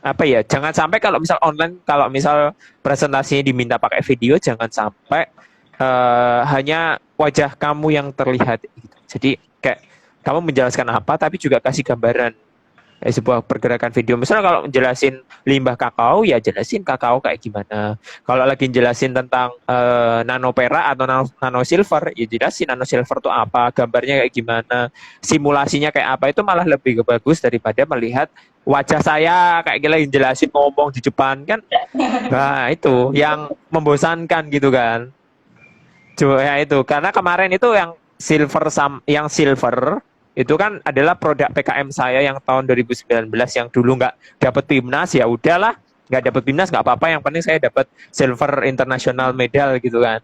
apa ya, jangan sampai kalau misal online, kalau misal presentasinya diminta pakai video, jangan sampai hanya wajah kamu yang terlihat gitu. Jadi kayak kamu menjelaskan apa tapi juga kasih gambaran sebuah pergerakan video. Misalnya kalau jelasin limbah kakao, ya jelasin kakao kayak gimana. Kalau lagi jelasin tentang nano perak atau nano silver, ya jelasin nano silver itu apa, gambarnya kayak gimana, simulasinya kayak apa. Itu malah lebih bagus daripada melihat wajah saya kayak gila yang jelasin ngomong di depan kan. Nah itu yang membosankan gitu kan. Coba ya itu, karena kemarin itu yang silver itu kan adalah produk PKM saya yang tahun 2019 yang dulu nggak dapat Pimnas, ya udahlah nggak dapat Pimnas nggak apa-apa, yang penting saya dapat silver international medal gitu kan.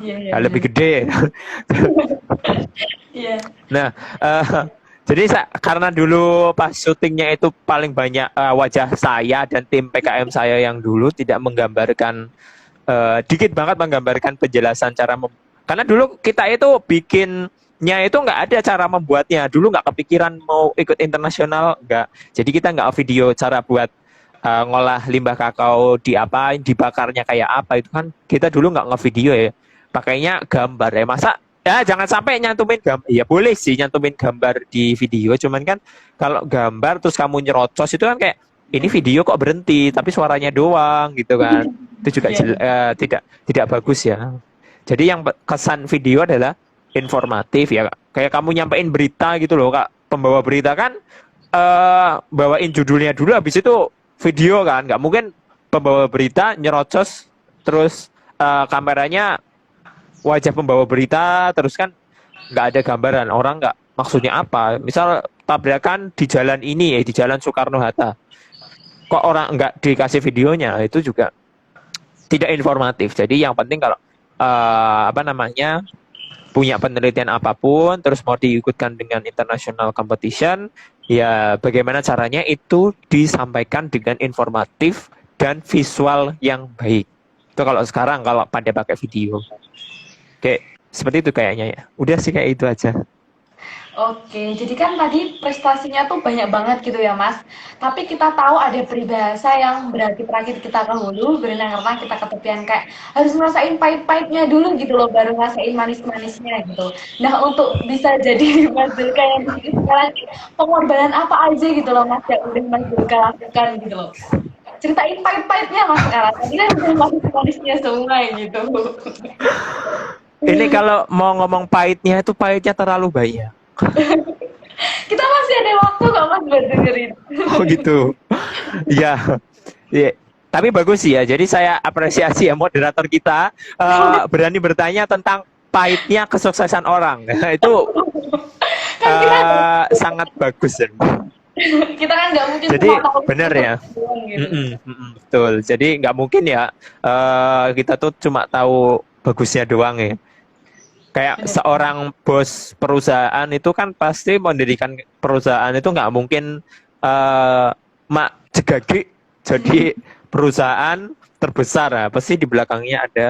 Iya.
Lebih gede.
Iya.
Nah jadi karena dulu pas syutingnya itu paling banyak wajah saya dan tim PKM saya yang dulu tidak menggambarkan, dikit banget menggambarkan penjelasan cara karena dulu kita itu bikinnya itu nggak ada cara membuatnya, dulu nggak kepikiran mau ikut internasional, nggak. Jadi kita nggak video cara buat ngolah limbah kakao, dibakarnya kayak apa, itu kan kita dulu nggak ngevideo ya, pakainya gambar ya. Masa Ya jangan sampai nyantumin gambar. Ya boleh sih nyantumin gambar di video, cuman kan kalau gambar terus kamu nyerocos itu kan kayak ini video kok berhenti tapi suaranya doang gitu kan. Itu juga
Iya.
tidak bagus ya. Jadi yang kesan video adalah informatif ya. Kayak kamu nyampein berita gitu loh, Kak. Pembawa berita kan bawain judulnya dulu habis itu video kan. Nggak mungkin pembawa berita nyerocos terus kameranya wajah pembawa berita terus kan nggak ada gambaran orang nggak maksudnya apa misal tabrakan di jalan ini di jalan Soekarno Hatta kok orang nggak dikasih videonya itu juga tidak informatif jadi yang penting kalau apa namanya punya penelitian apapun terus mau diikutkan dengan international competition ya bagaimana caranya itu disampaikan dengan informatif dan visual yang baik itu kalau sekarang kalau pada pakai video. Kayak seperti itu kayaknya ya. Udah sih kayak itu aja.
Oke, jadi kan tadi prestasinya tuh banyak banget gitu ya Mas. Tapi kita tahu ada peribahasa yang berarti terakhir kita ke hulu, berenang renang kita ke tepian kayak harus ngerasain pahit-pahitnya dulu gitu loh, baru ngerasain manis-manisnya gitu. Nah untuk bisa jadi Mas Zulka yang di sini sekarang ini, pengorbanan apa aja gitu loh Mas yang udah Mas Zulka lakukan gitu loh. Ceritain pahit-pahitnya Mas sekarang. Tadi kan udah manis-manisnya semua gitu.
Ini kalau mau ngomong pahitnya itu pahitnya terlalu banyak.
Kita masih ada waktu kok Mas buat dengerin.
Oh gitu. Ya. Ya. Tapi bagus sih ya. Jadi saya apresiasi ya moderator kita berani bertanya tentang pahitnya kesuksesan orang. Itu
Kan kita
sangat bagus ya.
kita kan nggak mungkin
Jadi
semua tahu
benar ya.
gitu.
Betul. Jadi nggak mungkin ya kita tuh cuma tahu bagusnya doang ya. Kayak
Bener.
seorang bos perusahaan itu kan pasti mendirikan perusahaan itu nggak mungkin mak jegagi jadi perusahaan terbesar ya. Pasti di belakangnya ada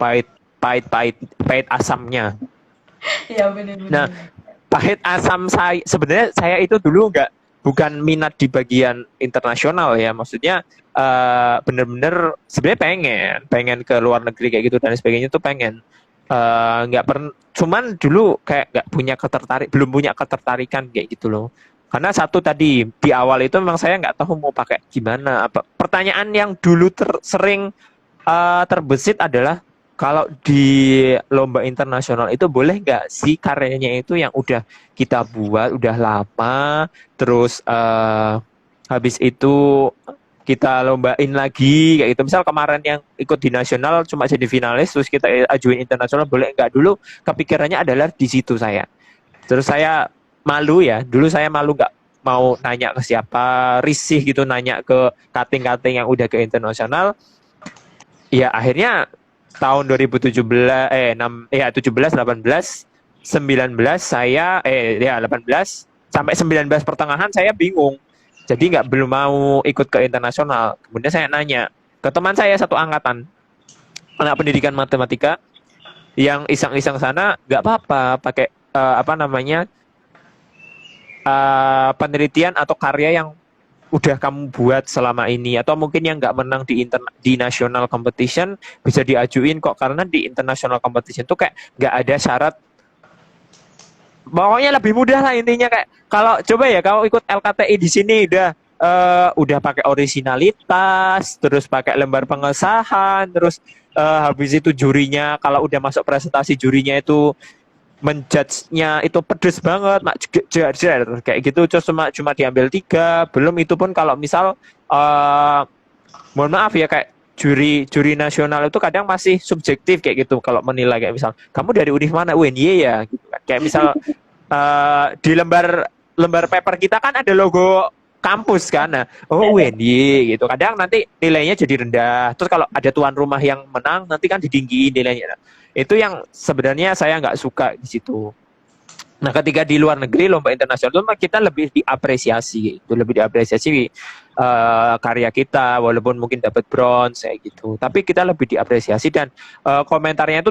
pahit pahit pahit pahit asamnya.
Iya benar-benar.
Nah, pahit asam saya sebenarnya saya itu dulu nggak bukan minat di bagian internasional ya. Maksudnya bener-bener sebenarnya pengen ke luar negeri kayak gitu dan sebagainya tuh pengen nggak pernah cuman dulu kayak nggak punya belum punya ketertarikan kayak gitu loh karena satu tadi di awal itu memang saya nggak tahu mau pakai gimana apa pertanyaan yang dulu sering terbesit adalah kalau di lomba internasional itu boleh nggak sih karyanya itu yang udah kita buat udah lama terus habis itu kita lombain lagi kayak gitu. Misal kemarin yang ikut di nasional cuma jadi finalis terus kita ajuin internasional boleh enggak dulu kepikirannya adalah di situ saya. Terus saya malu ya. Dulu saya malu enggak mau nanya ke siapa, risih gitu nanya ke kating-kating yang udah ke internasional. Ya akhirnya tahun 2017 17 18 19 saya ya 18 sampai 19 pertengahan saya bingung jadi belum mau ikut ke internasional. Kemudian saya nanya ke teman saya satu angkatan, anak pendidikan matematika, yang iseng-iseng sana, nggak apa-apa pakai penelitian atau karya yang udah kamu buat selama ini, atau mungkin yang nggak menang di national competition bisa diajuin kok karena di international competition tuh kayak nggak ada syarat. Pokoknya lebih mudah lah intinya kayak kalau coba ya kalau ikut LKTI di sini udah pakai originalitas, terus pakai lembar pengesahan, terus habis itu jurinya kalau udah masuk presentasi jurinya itu menjudge-nya itu pedes banget, kayak gitu terus cuma diambil 3, belum itu pun kalau misal mohon maaf ya kayak juri nasional itu kadang masih subjektif kayak gitu kalau menilai kayak misal kamu dari univ mana UNY ya gitu kan. Kayak misal di lembar paper kita kan ada logo kampus kan. Nah, oh UNY gitu. Kadang nanti nilainya jadi rendah. Terus kalau ada tuan rumah yang menang nanti kan ditinggiin nilainya. Nah, itu yang sebenarnya saya nggak suka di situ. Nah, ketika di luar negeri lomba internasional itu kita lebih diapresiasi, itu lebih diapresiasi karya kita, walaupun mungkin dapat bronze kayak gitu. Tapi kita lebih diapresiasi dan komentarnya itu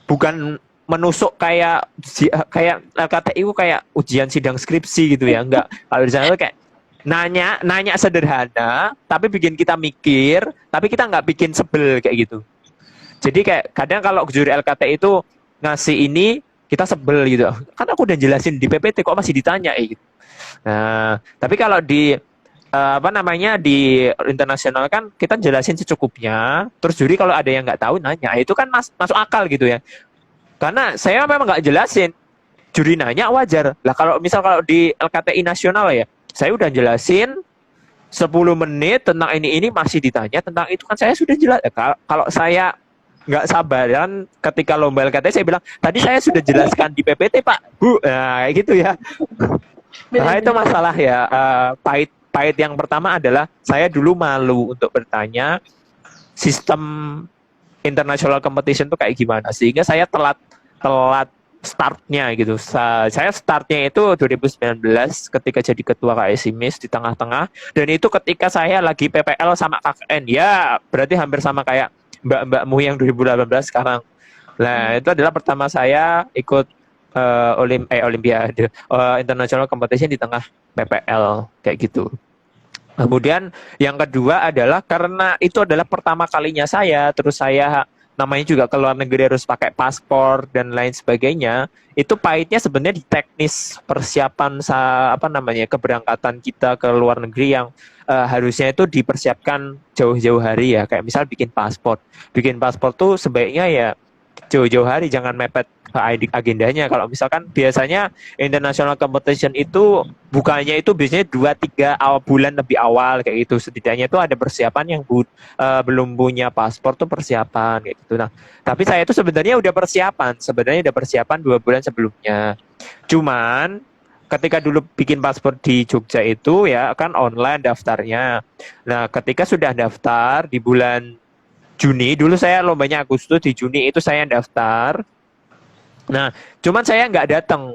bukan menusuk kayak LKTI itu kayak ujian sidang skripsi gitu ya, enggak. Kalau di sana itu kayak nanya sederhana, tapi bikin kita mikir, tapi kita nggak bikin sebel kayak gitu. Jadi kayak kadang kalau juri LKTI itu ngasih ini kita sebel gitu. Kan aku udah jelasin di PPT kok masih ditanya gitu. Nah, tapi kalau di di internasional kan kita jelasin secukupnya. Terus juri kalau ada yang nggak tahu nanya, itu kan masuk akal gitu ya. Karena saya memang nggak jelasin, juri nanya wajar. Lah kalau di LKTI nasional ya, saya udah jelasin 10 menit tentang ini masih ditanya tentang itu kan saya sudah jelas. Kalau saya nggak sabaran ketika lomba LKTI saya bilang tadi saya sudah jelaskan di PPT Pak Bu, nah, kayak gitu ya. Nah itu masalah ya. Pahit yang pertama adalah saya dulu malu untuk bertanya sistem international competition itu kayak gimana, sehingga saya telat startnya gitu. Saya startnya itu 2019 ketika jadi ketua KSI MIS di tengah-tengah, dan itu ketika saya lagi PPL sama KKN, ya berarti hampir sama kayak mbak-mbakmu yang 2018 sekarang. Nah itu adalah pertama saya ikut Olimpiade international competition di tengah PPL kayak gitu. Kemudian yang kedua adalah karena itu adalah pertama kalinya saya, terus saya namanya juga ke luar negeri harus pakai paspor dan lain sebagainya. Itu pahitnya sebenarnya di teknis persiapan keberangkatan kita ke luar negeri yang harusnya itu dipersiapkan jauh-jauh hari ya. Kayak misal bikin paspor. Bikin paspor tuh sebaiknya ya jauh-jauh hari, jangan mepet ke agendanya. Kalau misalkan biasanya international competition itu bukanya itu biasanya 2-3 bulan lebih awal kayak gitu. Setidaknya itu ada persiapan yang belum punya paspor tuh persiapan kayak gitu. Nah, tapi saya itu sebenarnya udah persiapan 2 bulan sebelumnya. Cuman ketika dulu bikin paspor di Jogja itu ya kan online daftarnya. Nah, ketika sudah daftar di bulan Juni, dulu saya lombanya Agustus, di Juni itu saya daftar. Nah, cuman saya nggak datang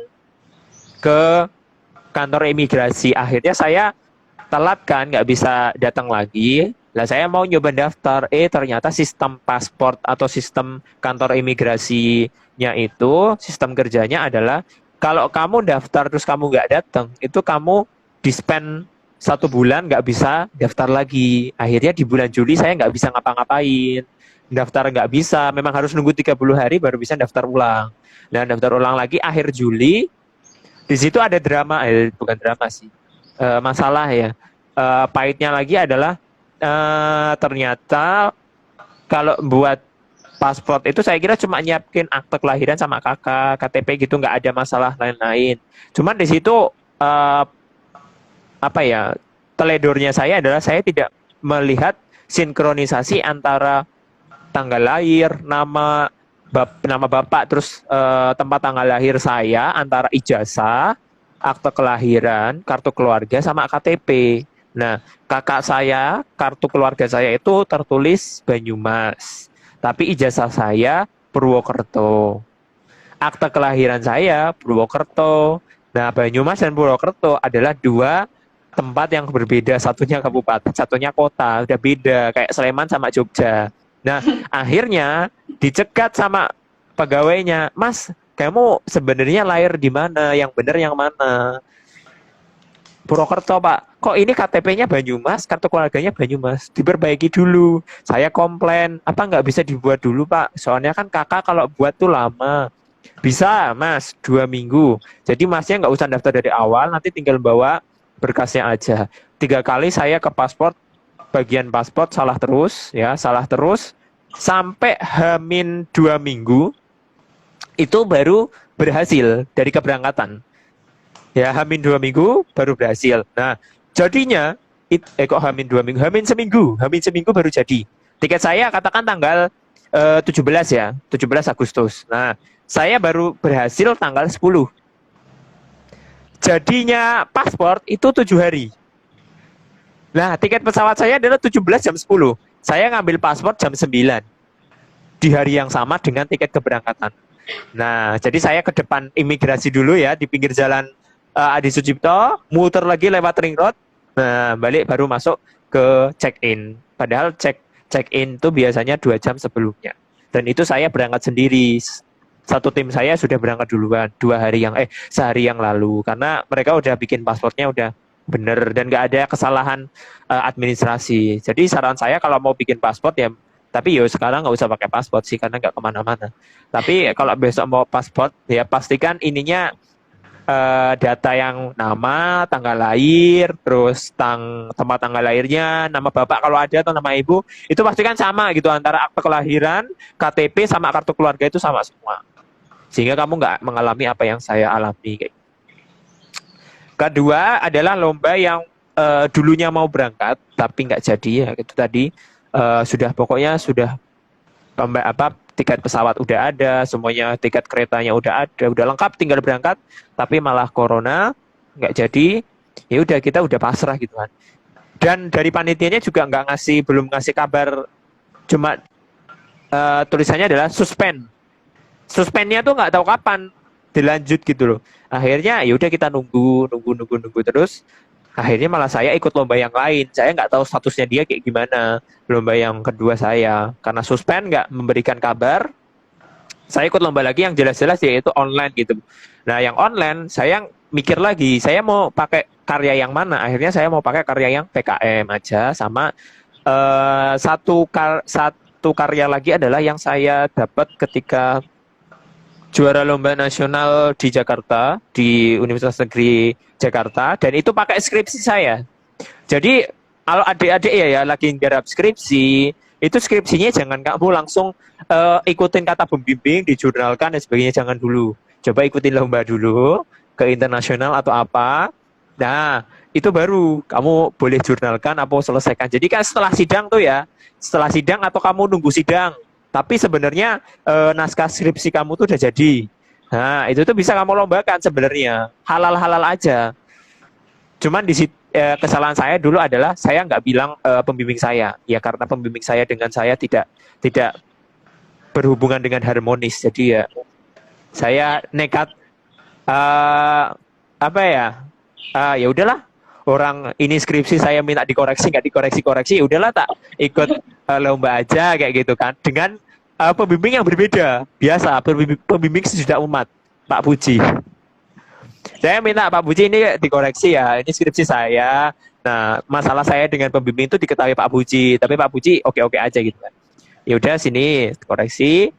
ke kantor imigrasi. Akhirnya saya telat kan, nggak bisa datang lagi. Lah saya mau nyoba daftar, ternyata sistem paspor atau sistem kantor imigrasinya itu, sistem kerjanya adalah kalau kamu daftar terus kamu nggak datang, itu kamu di-spend 1 bulan nggak bisa daftar lagi. Akhirnya di bulan Juli saya nggak bisa ngapa-ngapain. Daftar nggak bisa, memang harus nunggu 30 hari baru bisa daftar ulang. Dan daftar ulang lagi akhir Juli. Di situ ada drama, bukan drama sih, masalah ya. Pahitnya lagi adalah ternyata kalau buat paspor itu saya kira cuma nyiapin akte kelahiran sama kakak, KTP gitu, nggak ada masalah lain-lain. Cuman di situ teledornya saya adalah saya tidak melihat sinkronisasi antara tanggal lahir, nama bapak, terus tempat tanggal lahir saya, antara ijazah, akte kelahiran, kartu keluarga, sama KTP. Nah, kakak saya, kartu keluarga saya itu tertulis Banyumas, tapi ijazah saya Purwokerto. Akte kelahiran saya Purwokerto. Nah, Banyumas dan Purwokerto adalah 2 tempat yang berbeda, satunya kabupaten, satunya kota, udah beda, kayak Sleman sama Jogja. Nah, akhirnya dicegat sama pegawainya, Mas, kamu sebenarnya lahir di mana, yang benar yang mana? Purwokerto Pak, kok ini KTP-nya Banyumas, kartu keluarganya Banyumas, diperbaiki dulu. Saya komplain, apa nggak bisa dibuat dulu Pak? Soalnya kan kakak kalau buat tuh lama. Bisa Mas, 2 minggu. Jadi Masnya nggak usah daftar dari awal, nanti tinggal bawa berkasnya aja. 3 kali saya ke paspor, bagian paspor salah terus, sampai H-2 minggu itu baru berhasil dari keberangkatan. Ya, H-2 minggu baru berhasil. Nah, jadinya kok H-2 minggu, H-seminggu baru jadi. Tiket saya katakan tanggal 17 ya, 17 Agustus. Nah, saya baru berhasil tanggal 10. Jadinya paspor itu 7 hari. Nah, tiket pesawat saya adalah 17 jam 10. Saya ngambil paspor jam 9. Di hari yang sama dengan tiket keberangkatan. Nah, jadi saya ke depan imigrasi dulu ya, di pinggir jalan Adi Sucipto, muter lagi lewat ring road. Nah, balik baru masuk ke check-in. Padahal check-in itu biasanya 2 jam sebelumnya. Dan itu saya berangkat sendiri. Satu tim saya sudah berangkat duluan sehari yang lalu, karena mereka udah bikin pasportnya udah bener dan nggak ada kesalahan administrasi. Jadi saran saya kalau mau bikin paspor ya Tapi yo sekarang nggak usah pakai paspor sih karena nggak kemana-mana. Tapi kalau besok mau paspor ya pastikan ininya data yang nama, tanggal lahir, terus tempat tanggal lahirnya, nama bapak kalau ada atau nama ibu, itu pastikan sama gitu antara akte kelahiran, KTP sama kartu keluarga itu sama semua. Sehingga kamu nggak mengalami apa yang saya alami. Kayak. Kedua adalah lomba yang dulunya mau berangkat tapi nggak jadi ya itu tadi sudah tiket pesawat udah ada, semuanya tiket keretanya udah ada, udah lengkap tinggal berangkat, tapi malah corona nggak jadi, ya udah kita udah pasrah gitu kan. Dan dari panitianya juga belum ngasih kabar, cuma tulisannya adalah suspend. Suspendnya tuh nggak tahu kapan dilanjut gitu loh. Akhirnya ya udah kita nunggu terus. Akhirnya malah saya ikut lomba yang lain. Saya nggak tahu statusnya dia kayak gimana. Lomba yang kedua saya. Karena suspend nggak memberikan kabar. Saya ikut lomba lagi yang jelas-jelas yaitu online gitu. Nah yang online saya mikir lagi. Saya mau pakai karya yang mana. Akhirnya saya mau pakai karya yang PKM aja. Sama satu karya lagi adalah yang saya dapat ketika juara lomba nasional di Jakarta, di Universitas Negeri Jakarta, dan itu pakai skripsi saya. Jadi kalau adik-adik ya lagi nggarap skripsi, itu skripsinya jangan kamu langsung ikutin kata pembimbing, dijurnalkan dan sebagainya, jangan dulu. Coba ikutin lomba dulu, ke internasional atau apa. Nah, itu baru kamu boleh jurnalkan atau selesaikan. Jadi kan setelah sidang tuh ya, setelah sidang atau kamu nunggu sidang, tapi sebenarnya naskah skripsi kamu tuh udah jadi. Nah, itu tuh bisa kamu lombakan sebenarnya. Halal-halal aja. Cuman kesalahan saya dulu adalah saya nggak bilang pembimbing saya. Ya karena pembimbing saya dengan saya tidak berhubungan dengan harmonis. Jadi ya saya nekat ya udahlah. Orang ini skripsi saya minta dikoreksi, nggak dikoreksi, ya udahlah tak ikut lomba aja kayak gitu kan. Dengan pembimbing yang berbeda, biasa pembimbing sejuta umat, Pak Puji. Saya minta Pak Puji ini dikoreksi ya, ini skripsi saya. Nah, masalah saya dengan pembimbing itu diketahui Pak Puji, tapi Pak Puji oke-oke aja gitu kan. Ya udah sini koreksi.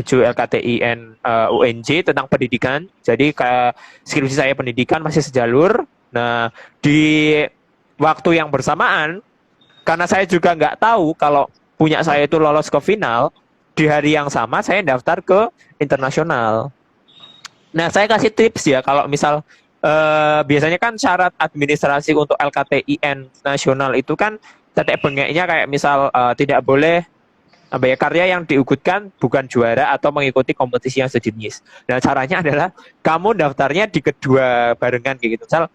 LKTIN UNJ tentang pendidikan. Jadi skripsi saya pendidikan masih sejalur. Nah, di waktu yang bersamaan, karena saya juga nggak tahu kalau punya saya itu lolos ke final, di hari yang sama saya daftar ke internasional. Nah, saya kasih tips ya, kalau misal biasanya kan syarat administrasi untuk LKTIN nasional itu kan tetek bengeknya kayak misal tidak boleh karya yang diikutkan bukan juara atau mengikuti kompetisi yang sejenis. Nah, caranya adalah kamu daftarnya di kedua barengan kayak gitu. Misal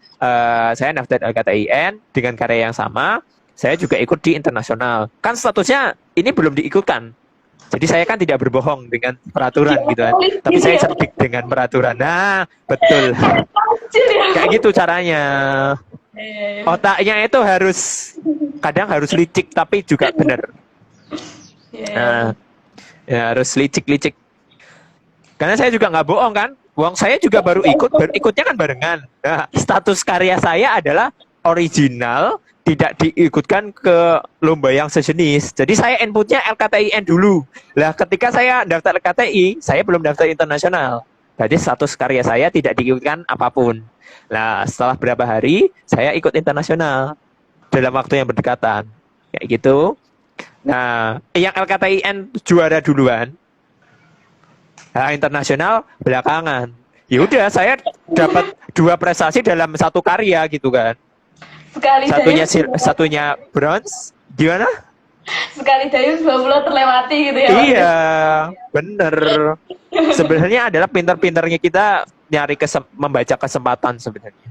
saya daftar LKTIN dengan karya yang sama, saya juga ikut di internasional. Kan statusnya ini belum diikutkan. Jadi saya kan tidak berbohong dengan peraturan gitu kan. Tapi saya cerdik dengan peraturan. Nah, betul. Kayak gitu caranya. Otaknya itu kadang harus licik tapi juga benar. Nah, ya harus licik-licik. Karena saya juga nggak bohong kan. Uang saya juga baru ikutnya kan barengan. Nah, status karya saya adalah original, tidak diikutkan ke lomba yang sejenis. Jadi saya inputnya LKTIN dulu. Lah ketika saya daftar LKTI, saya belum daftar internasional. Jadi status karya saya tidak diikutkan apapun. Nah, setelah berapa hari, saya ikut internasional dalam waktu yang berdekatan. Kayak gitu. Nah, yang LKTIN juara duluan, nah, internasional belakangan. Ya udah, saya dapat 2 prestasi dalam satu karya gitu kan. Satunya bronze, gimana?
Sekali dayung 20 terlewati gitu ya.
Iya, bener. Sebenarnya adalah pintar-pintarnya kita nyari membaca kesempatan sebenarnya.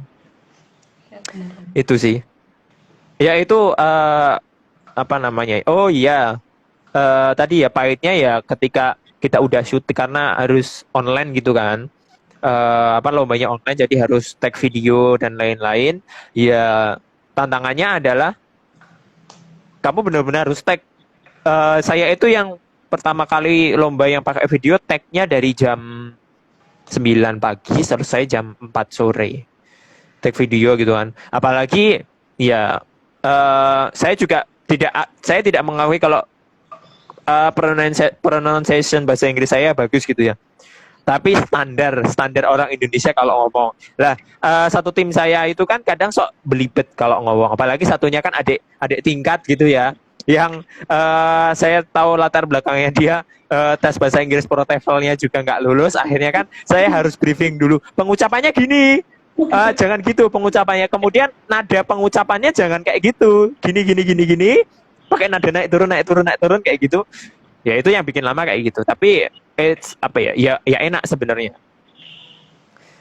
Ya, bener.
Itu sih. Ya itu apa namanya? Oh iya, tadi ya pahitnya ya ketika kita udah shoot karena harus online gitu kan. Lombanya online jadi harus tag video dan lain-lain. Ya tantangannya adalah kamu benar-benar harus tag. Saya itu yang pertama kali lomba yang pakai video tagnya dari jam 9 pagi selesai jam 4 sore. Tag video gitu kan. Apalagi ya saya tidak mengakui kalau pronunciation bahasa Inggris saya bagus gitu ya. Tapi standar orang Indonesia kalau ngomong. Lah, satu tim saya itu kan kadang sok belibet kalau ngomong. Apalagi satunya kan adik tingkat gitu ya. Yang saya tahu latar belakangnya dia tes bahasa Inggris pro TOEFL-nya juga nggak lulus. Akhirnya kan saya harus briefing dulu. Pengucapannya gini. Jangan gitu pengucapannya. Kemudian nada pengucapannya jangan kayak gitu. Gini. Pakai nada naik turun kayak gitu. Ya itu yang bikin lama kayak gitu. Tapi apa ya enak sebenarnya.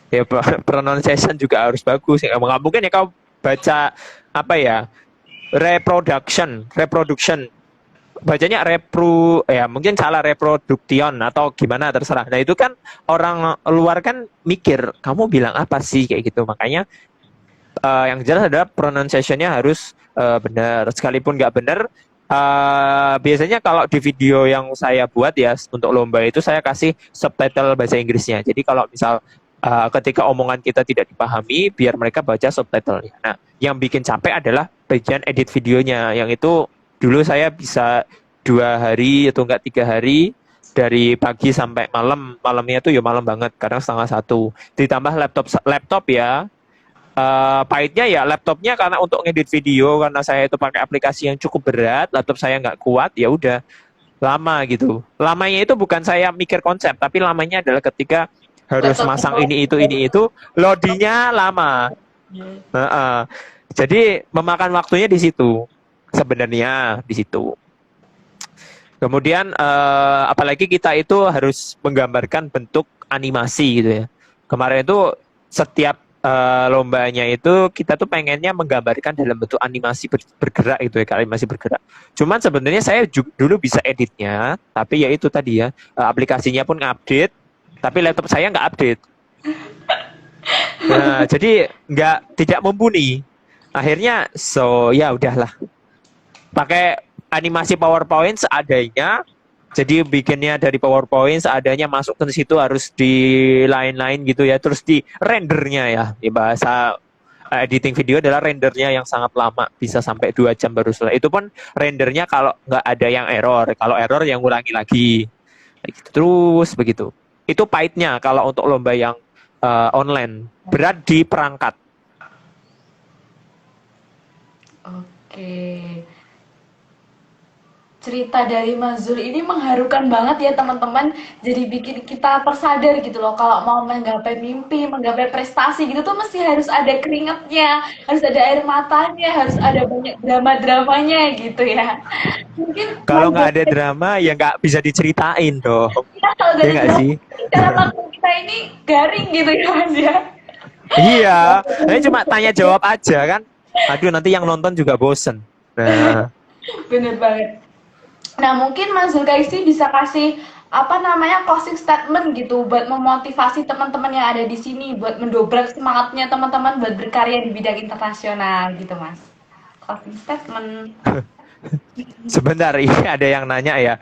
Ya pronunciation juga harus bagus. Ya, nggak mungkin ya kau baca apa ya reproduction bacanya ya mungkin salah reproduction atau gimana terserah. Nah itu kan orang luar kan mikir kamu bilang apa sih kayak gitu. Makanya yang jelas adalah pronunciation-nya harus benar. Sekalipun nggak benar, biasanya kalau di video yang saya buat ya untuk lomba itu saya kasih subtitle bahasa Inggrisnya. Jadi kalau misal ketika omongan kita tidak dipahami, biar mereka baca subtitlenya. Nah, yang bikin capek adalah bagian edit videonya. Yang itu dulu saya bisa 2 hari atau enggak 3 hari dari pagi sampai malam. Malamnya tuh ya malam banget, kadang 12:30. Ditambah laptop ya. Pahitnya ya laptopnya karena untuk ngedit video karena saya itu pakai aplikasi yang cukup berat, laptop saya nggak kuat, ya udah lama gitu. Lamanya itu bukan saya mikir konsep, tapi lamanya adalah ketika harus masang ini itu, loadingnya lama. Jadi memakan waktunya di situ, sebenarnya di situ. Kemudian apalagi kita itu harus menggambarkan bentuk animasi gitu ya. Kemarin itu setiap lombanya itu kita tuh pengennya menggambarkan dalam bentuk animasi bergerak itu ya, animasi bergerak. Cuman sebenarnya saya dulu bisa editnya, tapi ya itu tadi ya, aplikasinya pun update, tapi laptop saya nggak update. Nah, jadi tidak mumpuni. Akhirnya ya udahlah. Pakai animasi PowerPoint seadanya. Jadi bikinnya dari PowerPoint seadanya, masuk ke situ harus di lain-lain gitu ya. Terus di rendernya ya. Di bahasa editing video adalah rendernya yang sangat lama. Bisa sampai 2 jam baru selesai. Itu pun rendernya kalau nggak ada yang error. Kalau error yang ulangi lagi. Gitu. Terus begitu. Itu pahitnya kalau untuk lomba yang online. Berat di perangkat.
Oke. Cerita dari Mas Zul ini mengharukan banget ya teman-teman. Jadi bikin kita tersadar gitu loh. Kalau mau menggapai mimpi, menggapai prestasi gitu tuh mesti harus ada keringatnya, harus ada air matanya, harus ada banyak drama-dramanya gitu ya. Mungkin
kalau nggak ada drama ya nggak bisa diceritain dong.
Ya, kalau dari
ya nggak sih?
cara laku kita ini garing gitu ya Mas ya.
Iya, ini cuma tanya jawab aja kan. Aduh nanti yang nonton juga bosen. Nah,
Bener banget. Nah, mungkin Mas Zulkifli bisa kasih apa namanya closing statement gitu buat memotivasi teman-teman yang ada di sini buat mendobrak semangatnya teman-teman buat berkarya di bidang internasional gitu, Mas. Closing statement.
sebentar ini ada yang nanya ya,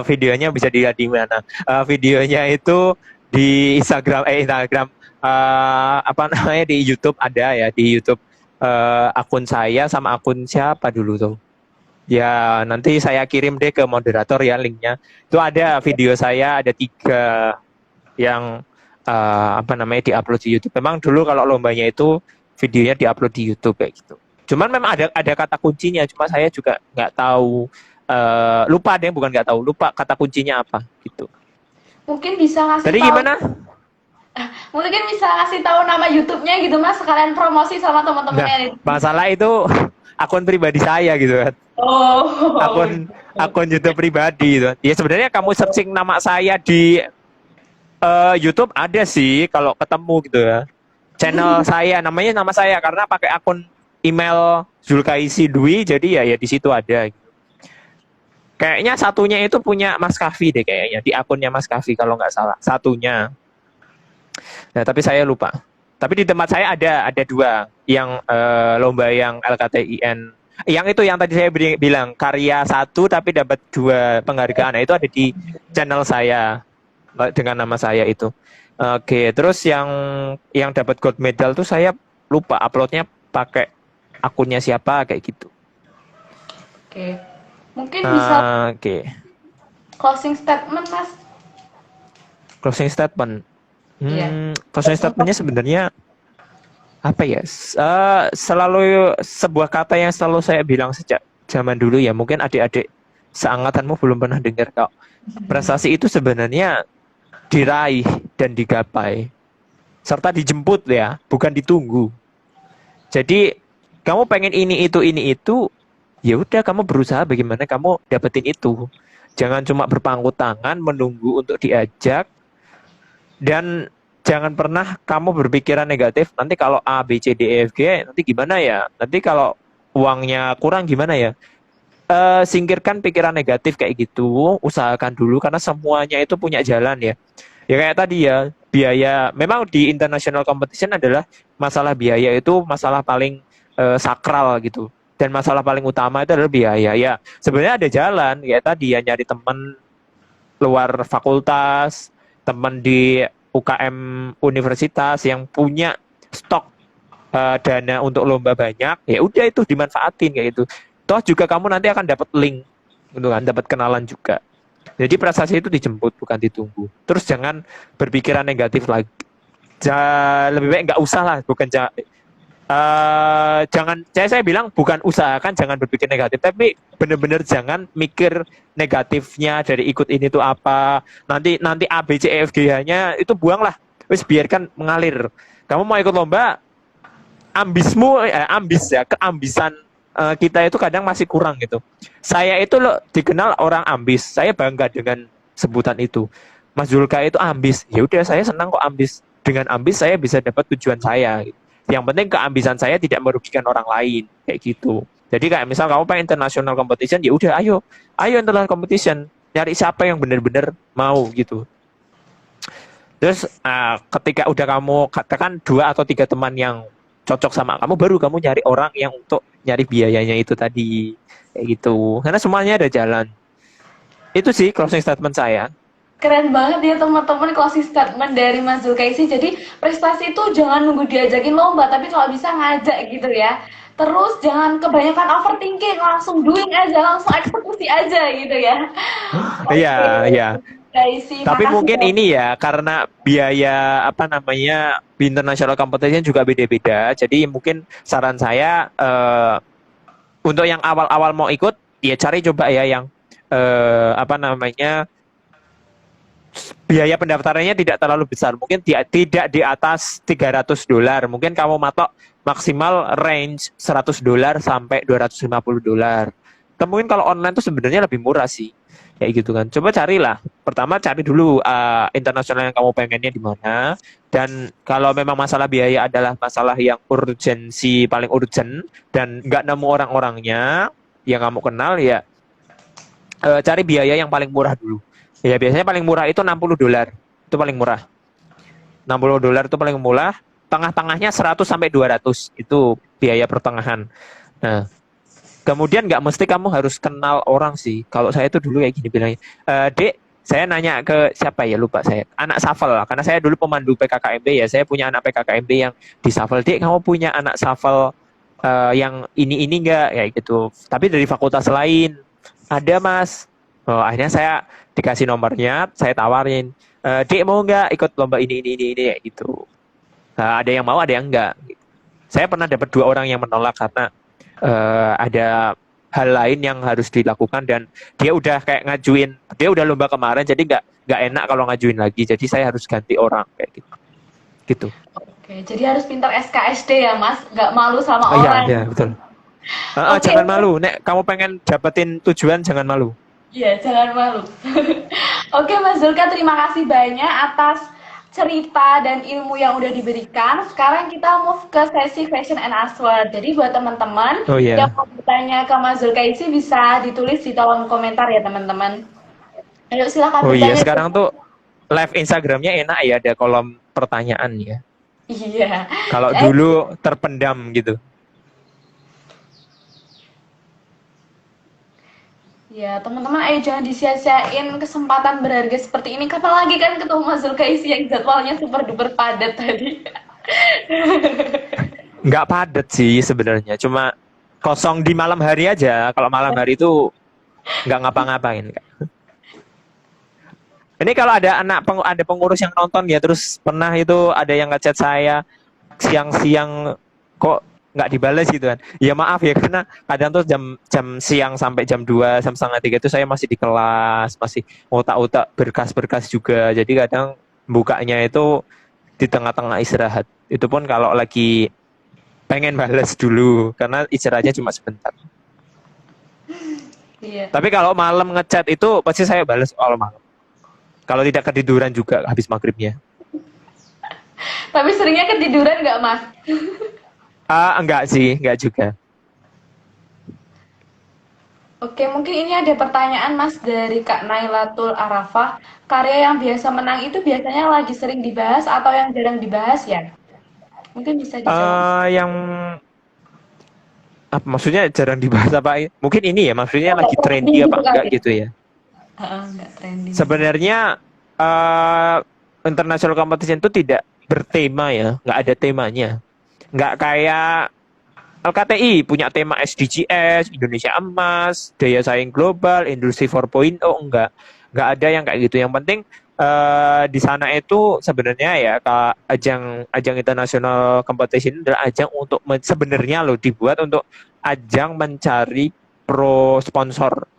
videonya bisa dilihat di mana? Videonya itu di Instagram, apa namanya, di YouTube ada ya, di YouTube akun saya sama akun siapa dulu tuh. Ya, nanti saya kirim deh ke moderator ya linknya. Itu ada video saya, ada 3 yang apa namanya diupload di YouTube. Memang dulu kalau lombanya itu videonya diupload di YouTube kayak gitu. Cuman memang ada kata kuncinya, cuma saya juga nggak tahu, lupa deh, bukan nggak tahu, lupa kata kuncinya apa gitu.
Mungkin bisa ngasih
Tadi
tahu.
gimana?
Mungkin bisa ngasih tahu nama YouTube-nya gitu, Mas, sekalian promosi sama teman-teman yang ada di sini.
Masalah itu akun pribadi saya gitu kan.
Oh.
Akun YouTube pribadi gitu. Ya sebenarnya kamu searching nama saya di YouTube ada sih kalau ketemu gitu ya. Channel saya namanya nama saya karena pakai akun email Zulkaisi Dwi, jadi ya di situ ada. Kayaknya satunya itu punya Mas Kavi deh kayaknya, di akunnya Mas Kavi kalau nggak salah. Satunya. Nah, tapi saya lupa. Tapi di tempat saya ada 2 yang lomba yang LKTIN. Yang itu yang tadi saya bilang karya 1 tapi dapat 2 penghargaan. Nah, itu ada di channel saya dengan nama saya itu. Oke, terus yang dapat gold medal tuh saya lupa uploadnya pakai akunnya siapa kayak gitu.
Oke. Mungkin bisa
Oke.
closing statement Mas.
Closing statement.
Iya.
Closing statementnya sebenarnya apa ya? Selalu sebuah kata yang selalu saya bilang sejak zaman dulu ya. Mungkin adik-adik seangkatanmu belum pernah dengar kok. Prestasi itu sebenarnya diraih dan digapai serta dijemput ya, bukan ditunggu. Jadi kamu pengen ini itu, ya udah kamu berusaha bagaimana kamu dapetin itu. Jangan cuma berpangku tangan menunggu untuk diajak, dan jangan pernah kamu berpikiran negatif. Nanti kalau A, B, C, D, E, F, G, nanti gimana ya? Nanti kalau uangnya kurang gimana ya? Singkirkan pikiran negatif kayak gitu. Usahakan dulu karena semuanya itu punya jalan ya. Ya kayak tadi ya, biaya. Memang di international competition adalah masalah biaya itu masalah paling sakral gitu. Dan masalah paling utama itu adalah biaya. Ya, sebenarnya ada jalan. Kayak tadi ya, nyari teman luar fakultas, teman di UKM universitas yang punya stok dana untuk lomba banyak, ya udah itu dimanfaatin kayak gitu. Toh juga kamu nanti akan dapat link, gitu kan, dapat kenalan juga. Jadi prestasi itu dijemput bukan ditunggu. Terus jangan berpikiran negatif lagi. Lebih baik nggak usah lah, bukan jangan. Saya bilang bukan usahakan jangan berpikir negatif, tapi benar-benar jangan mikir negatifnya dari ikut ini tuh apa. Nanti A B C E F G-nya itu buanglah. Wis biarkan mengalir. Kamu mau ikut lomba, keambisan kita itu kadang masih kurang gitu. Saya itu loh dikenal orang ambis. Saya bangga dengan sebutan itu. Mas Zulka itu ambis. Ya udah, saya senang kok ambis. Dengan ambis saya bisa dapat tujuan saya. Yang penting keambisan saya tidak merugikan orang lain kayak gitu. Jadi kayak misal kamu pengen international competition, ya udah ayo international competition. Nyari siapa yang benar-benar mau gitu. Terus ketika udah kamu katakan 2 atau 3 teman yang cocok sama kamu, baru kamu nyari orang yang untuk nyari biayanya itu tadi kayak gitu. Karena semuanya ada jalan. Itu sih closing statement saya.
Keren banget ya teman-teman closing statement dari Mas Zulkaisi. Jadi prestasi itu jangan nunggu diajakin lomba, tapi kalau bisa ngajak gitu ya. Terus jangan kebanyakan overthinking, langsung doing aja, langsung eksekusi aja gitu ya.
Iya, iya.
Kaisi,
Tapi
makasih
mungkin
banget.
ini ya karena biaya apa namanya di international competition juga beda-beda. Jadi mungkin saran saya untuk yang awal-awal mau ikut ya cari coba ya yang apa namanya biaya pendaftarannya tidak terlalu besar. Mungkin tidak di atas $300. Mungkin kamu matok maksimal range $100 sampai $250. Mungkin kalau online tuh sebenarnya lebih murah sih. Kayak gitu kan. Coba carilah. Pertama cari dulu internasional yang kamu pengennya di mana. Dan kalau memang masalah biaya adalah masalah yang urgensi, paling urgent dan nggak nemu orang-orangnya yang kamu kenal, ya cari biaya yang paling murah dulu. Ya biasanya paling murah itu $60. Itu paling murah. $60 itu paling murah. Tengah-tengahnya 100 sampai 200 itu biaya pertengahan. Nah, kemudian nggak mesti kamu harus kenal orang sih. Kalau saya itu dulu kayak gini bilangnya, Dek, saya nanya ke siapa ya, lupa saya. Anak Shuffle, karena saya dulu pemandu PKKMB ya. Saya punya anak PKKMB yang di Shuffle. Dek, kamu punya anak Shuffle yang ini nggak? Kayak gitu. Tapi dari fakultas lain. Ada mas. Oh, akhirnya saya dikasih nomornya, saya tawarin. Dek mau nggak ikut lomba ini kayak gitu. Ada yang mau, ada yang enggak. Saya pernah dapat 2 orang yang menolak karena ada hal lain yang harus dilakukan dan dia udah kayak ngajuin, dia udah lomba kemarin jadi nggak enak kalau ngajuin lagi, jadi saya harus ganti orang kayak gitu.
Oke, jadi harus pintar SKSD ya Mas, nggak malu sama
Oh iya,
orang.
iya betul.
Oke.
Jangan malu, Nek kamu pengen dapetin tujuan jangan malu.
Iya, jangan malu. Oke, Mas Zulka, terima kasih banyak atas cerita dan ilmu yang udah diberikan. Sekarang kita move ke sesi question and answer. Jadi buat teman-teman
Oh
yang
iya.
mau bertanya ke Mas Zulkaisi bisa ditulis di kolom komentar ya teman-teman. Ayo silakan
Oh iya,
bertanya.
sekarang tuh live Instagramnya enak ya, ada kolom pertanyaan ya.
Iya.
Kalau dulu terpendam gitu.
Ya, teman-teman, ayo jangan disia-siain kesempatan berharga seperti ini. Kapan lagi kan ketemu Mas Zulkaisi yang jadwalnya super duper padat tadi.
Nggak padat sih sebenarnya, cuma kosong di malam hari aja. Kalau malam hari itu nggak ngapa-ngapain. Ini kalau ada ada pengurus yang nonton ya, terus pernah itu ada yang ngechat saya siang-siang kok nggak dibales gitu kan. Ya maaf ya, karena kadang tuh jam jam siang sampai jam 2 jam setengah 3 itu saya masih di kelas, masih otak-otak berkas-berkas juga. Jadi kadang bukanya itu di tengah-tengah istirahat. Itu pun kalau lagi pengen bales dulu, karena istirahatnya cuma sebentar.
Iya.
Tapi kalau malam ngechat itu pasti saya bales kalau malam. Kalau tidak ketiduran juga habis maghribnya.
Tapi seringnya ketiduran nggak, Mas?
Enggak sih, enggak juga.
Oke, mungkin ini ada pertanyaan Mas dari Kak Nailatul Arafah. Karya yang biasa menang itu biasanya lagi sering dibahas atau yang jarang dibahas ya? Mungkin bisa dijawab.
Yang apa maksudnya jarang dibahas apa? Mungkin ini ya maksudnya lagi trendy
Trending
apa
gitu
enggak
kali.
gitu ya.
Nggak trending.
Sebenarnya uh, international competition itu tidak bertema ya, nggak ada temanya. Nggak kayak LKTI punya tema SDGs, Indonesia Emas, daya saing global, industri 4.0, nggak ada yang kayak gitu. Yang penting di sana itu sebenarnya ya ajang ajang international competition adalah ajang untuk sebenarnya loh dibuat untuk ajang mencari pro sponsor.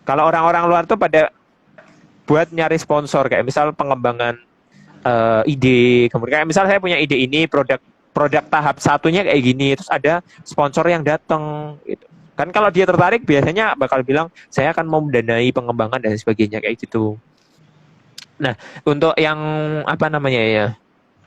Kalau orang-orang luar tuh pada buat nyari sponsor kayak misal pengembangan ide, kemudian kayak misal saya punya ide ini produk produk tahap satunya kayak gini, terus ada sponsor yang datang gitu. Kan kalau dia tertarik biasanya bakal bilang saya akan mau mendanai pengembangan dan sebagainya kayak gitu. Nah, untuk yang apa namanya ya,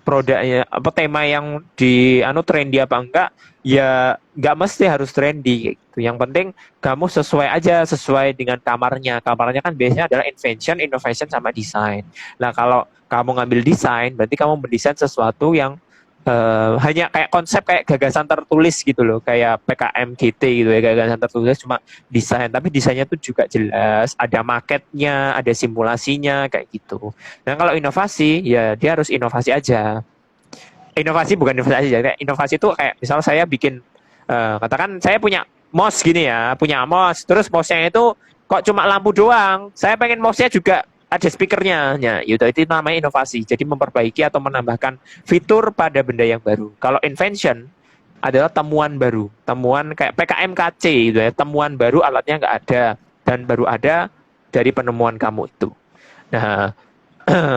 produknya apa tema yang di trendy apa enggak, ya enggak mesti harus trendy gitu. Yang penting kamu sesuai aja, sesuai dengan kamarnya. Kamarnya kan biasanya adalah invention, innovation sama desain. Nah, kalau kamu ngambil desain berarti kamu mendesain sesuatu yang hanya kayak konsep kayak gagasan tertulis gitu loh, kayak PKM GT gitu ya, gagasan tertulis cuma desain, tapi desainnya tuh juga jelas, ada marketnya, ada simulasinya kayak gitu. Dan kalau inovasi ya dia harus inovasi aja. Inovasi bukan inovasi aja, kayak inovasi itu kayak misal saya bikin katakan saya punya mouse gini ya, punya mouse, terus mouse-nya itu kok cuma lampu doang. Saya pengen mouse-nya juga ada speakernya, ya itu namanya inovasi. Jadi memperbaiki atau menambahkan fitur pada benda yang baru. Kalau invention adalah temuan baru, temuan kayak PKMKC gitu ya, temuan baru alatnya nggak ada dan baru ada dari penemuan kamu itu. Nah,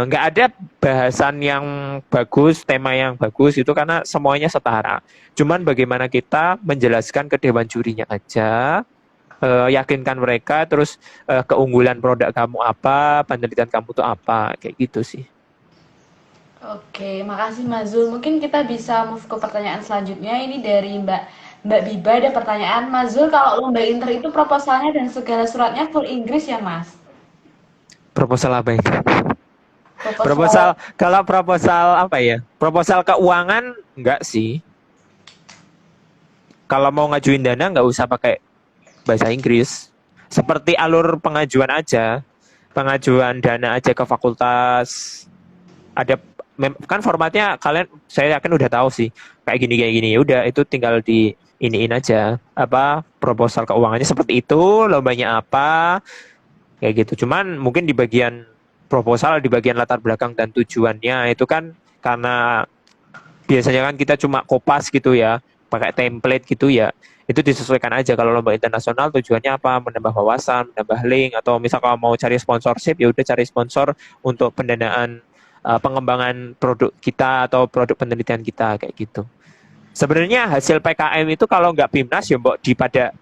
nggak ada bahasan yang bagus, tema yang bagus itu karena semuanya setara. Cuman bagaimana kita menjelaskan ke dewan jurinya aja, yakinkan mereka, terus keunggulan produk kamu apa, penelitian kamu tuh apa, kayak gitu sih.
Oke, makasih Mas Zul. Mungkin kita bisa move ke pertanyaan selanjutnya. Ini dari Mbak Biba ada pertanyaan. Mas Zul, kalau lomba inter itu proposalnya dan segala suratnya full Inggris ya, Mas?
Proposal apa itu?
Proposal.
Proposal, kalau proposal apa ya? Proposal keuangan enggak sih. Kalau mau ngajuin dana nggak usah pakai bahasa Inggris. Seperti alur pengajuan aja, pengajuan dana aja ke fakultas. Ada kan formatnya kalian saya yakin udah tahu sih kayak gini ya udah itu tinggal di iniin aja apa proposal keuangannya seperti itu, lombanya apa kayak gitu. Cuman mungkin di bagian proposal, di bagian latar belakang dan tujuannya itu kan karena biasanya kan kita cuma kopas gitu ya, pakai template gitu ya, itu disesuaikan aja. Kalau lomba internasional tujuannya apa, menambah wawasan, menambah link, atau misal kalau mau cari sponsorship ya udah cari sponsor untuk pendanaan pengembangan produk kita atau produk penelitian kita kayak gitu. Sebenarnya hasil PKM itu kalau nggak PIMNAS ya mbok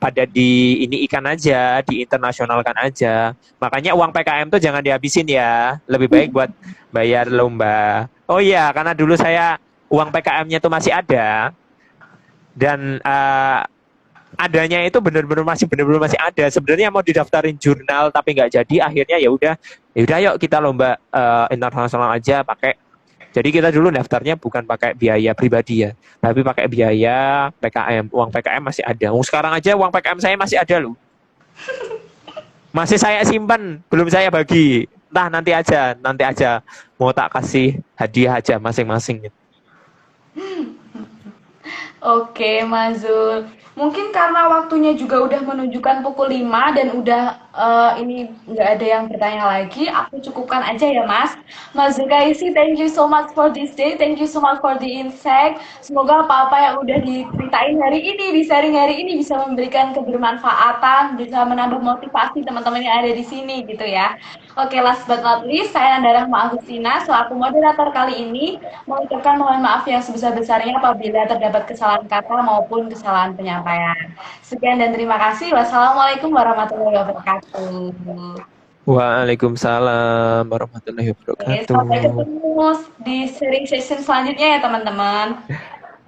pada di ini ikan aja, di internasionalkan aja. Makanya uang PKM tuh jangan dihabisin ya. Lebih baik buat bayar lomba. Oh iya, karena dulu saya uang PKM-nya tuh masih ada dan adanya itu benar-benar masih ada. Sebenarnya mau didaftarin jurnal tapi nggak jadi. Akhirnya ya udah yuk kita lomba internasional aja pakai. Jadi kita dulu daftarnya bukan pakai biaya pribadi ya, tapi pakai biaya PKM. Uang PKM masih ada. Sekarang aja uang PKM saya masih ada loh. Masih saya simpan, belum saya bagi. Entah nanti aja. Mau tak kasih hadiah aja masing-masing.
Oke, Mas Zul. Mungkin karena waktunya juga udah menunjukkan pukul 5 dan udah ini nggak ada yang bertanya lagi, aku cukupkan aja ya Mas. Mas Zulkaisi, thank you so much for this day, thank you so much for the insight. Semoga apa-apa yang udah diceritain hari ini, di sharing hari ini bisa memberikan kebermanfaatan, bisa menambah motivasi teman-teman yang ada di sini gitu ya. Oke, last but not least, saya Nanda Rahma Agustina selaku moderator kali ini mengucapkan mohon maaf yang sebesar-besarnya apabila terdapat kesalahan kata maupun kesalahan penyampaian. Sekian dan terima kasih. Wassalamualaikum warahmatullahi wabarakatuh.
Waalaikumsalam warahmatullahi
Oke, sampai
wabarakatuh.
ketemu di sharing session selanjutnya ya teman-teman.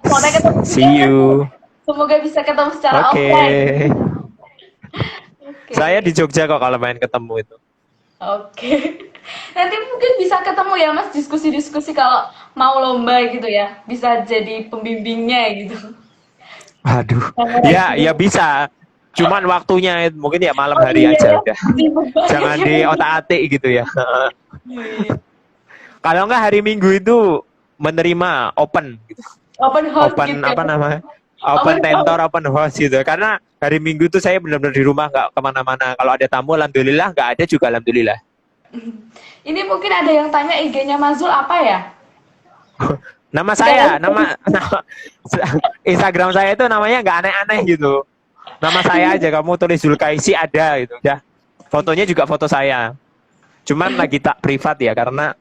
Sampai ketemu juga
See
ya.
you.
Semoga bisa ketemu secara
Oke.
offline. Oke.
Saya di Jogja kok kalau main ketemu itu.
Oke. Nanti mungkin bisa ketemu ya Mas diskusi-diskusi kalau mau lomba gitu ya. Bisa jadi pembimbingnya gitu.
Aduh.
Sama
Ya,
lagi.
ya bisa. Cuman waktunya mungkin ya malam
Oh
hari
iya
aja
ya,
udah.
sibuk banget
Jangan
ya.
di otak-atik gitu ya.
Iya.
Kalau enggak hari Minggu itu menerima open gitu.
Open house
Open
gitu ya.
apa namanya?
Open
Open
house.
tentor, open house gitu. Karena hari Minggu tuh saya benar-benar di rumah nggak kemana-mana. Kalau ada tamu, alhamdulillah. Nggak ada juga, alhamdulillah.
Ini mungkin ada yang tanya IG-nya Mazul apa ya?
Nama
Nggak
saya,
ada.
nama Instagram saya itu namanya nggak aneh-aneh gitu. Nama saya aja, kamu tulis Zulkaisi ada gitu. Udah. Fotonya juga foto saya. Cuman lagi tak privat ya, karena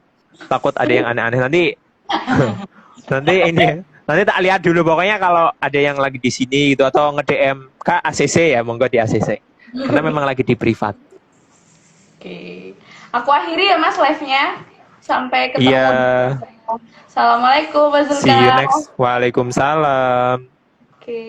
takut ada yang aneh-aneh. Nanti ini, nanti tak lihat dulu. Pokoknya kalau ada yang lagi di sini gitu atau nge-DM ke ACC ya, monggo di ACC. Karena memang lagi di privat.
Oke. Aku akhiri ya Mas live-nya. Sampai
Iya,
ketemu. Assalamualaikum Mas
see you
Zulka.
next. Waalaikumsalam.
Oke.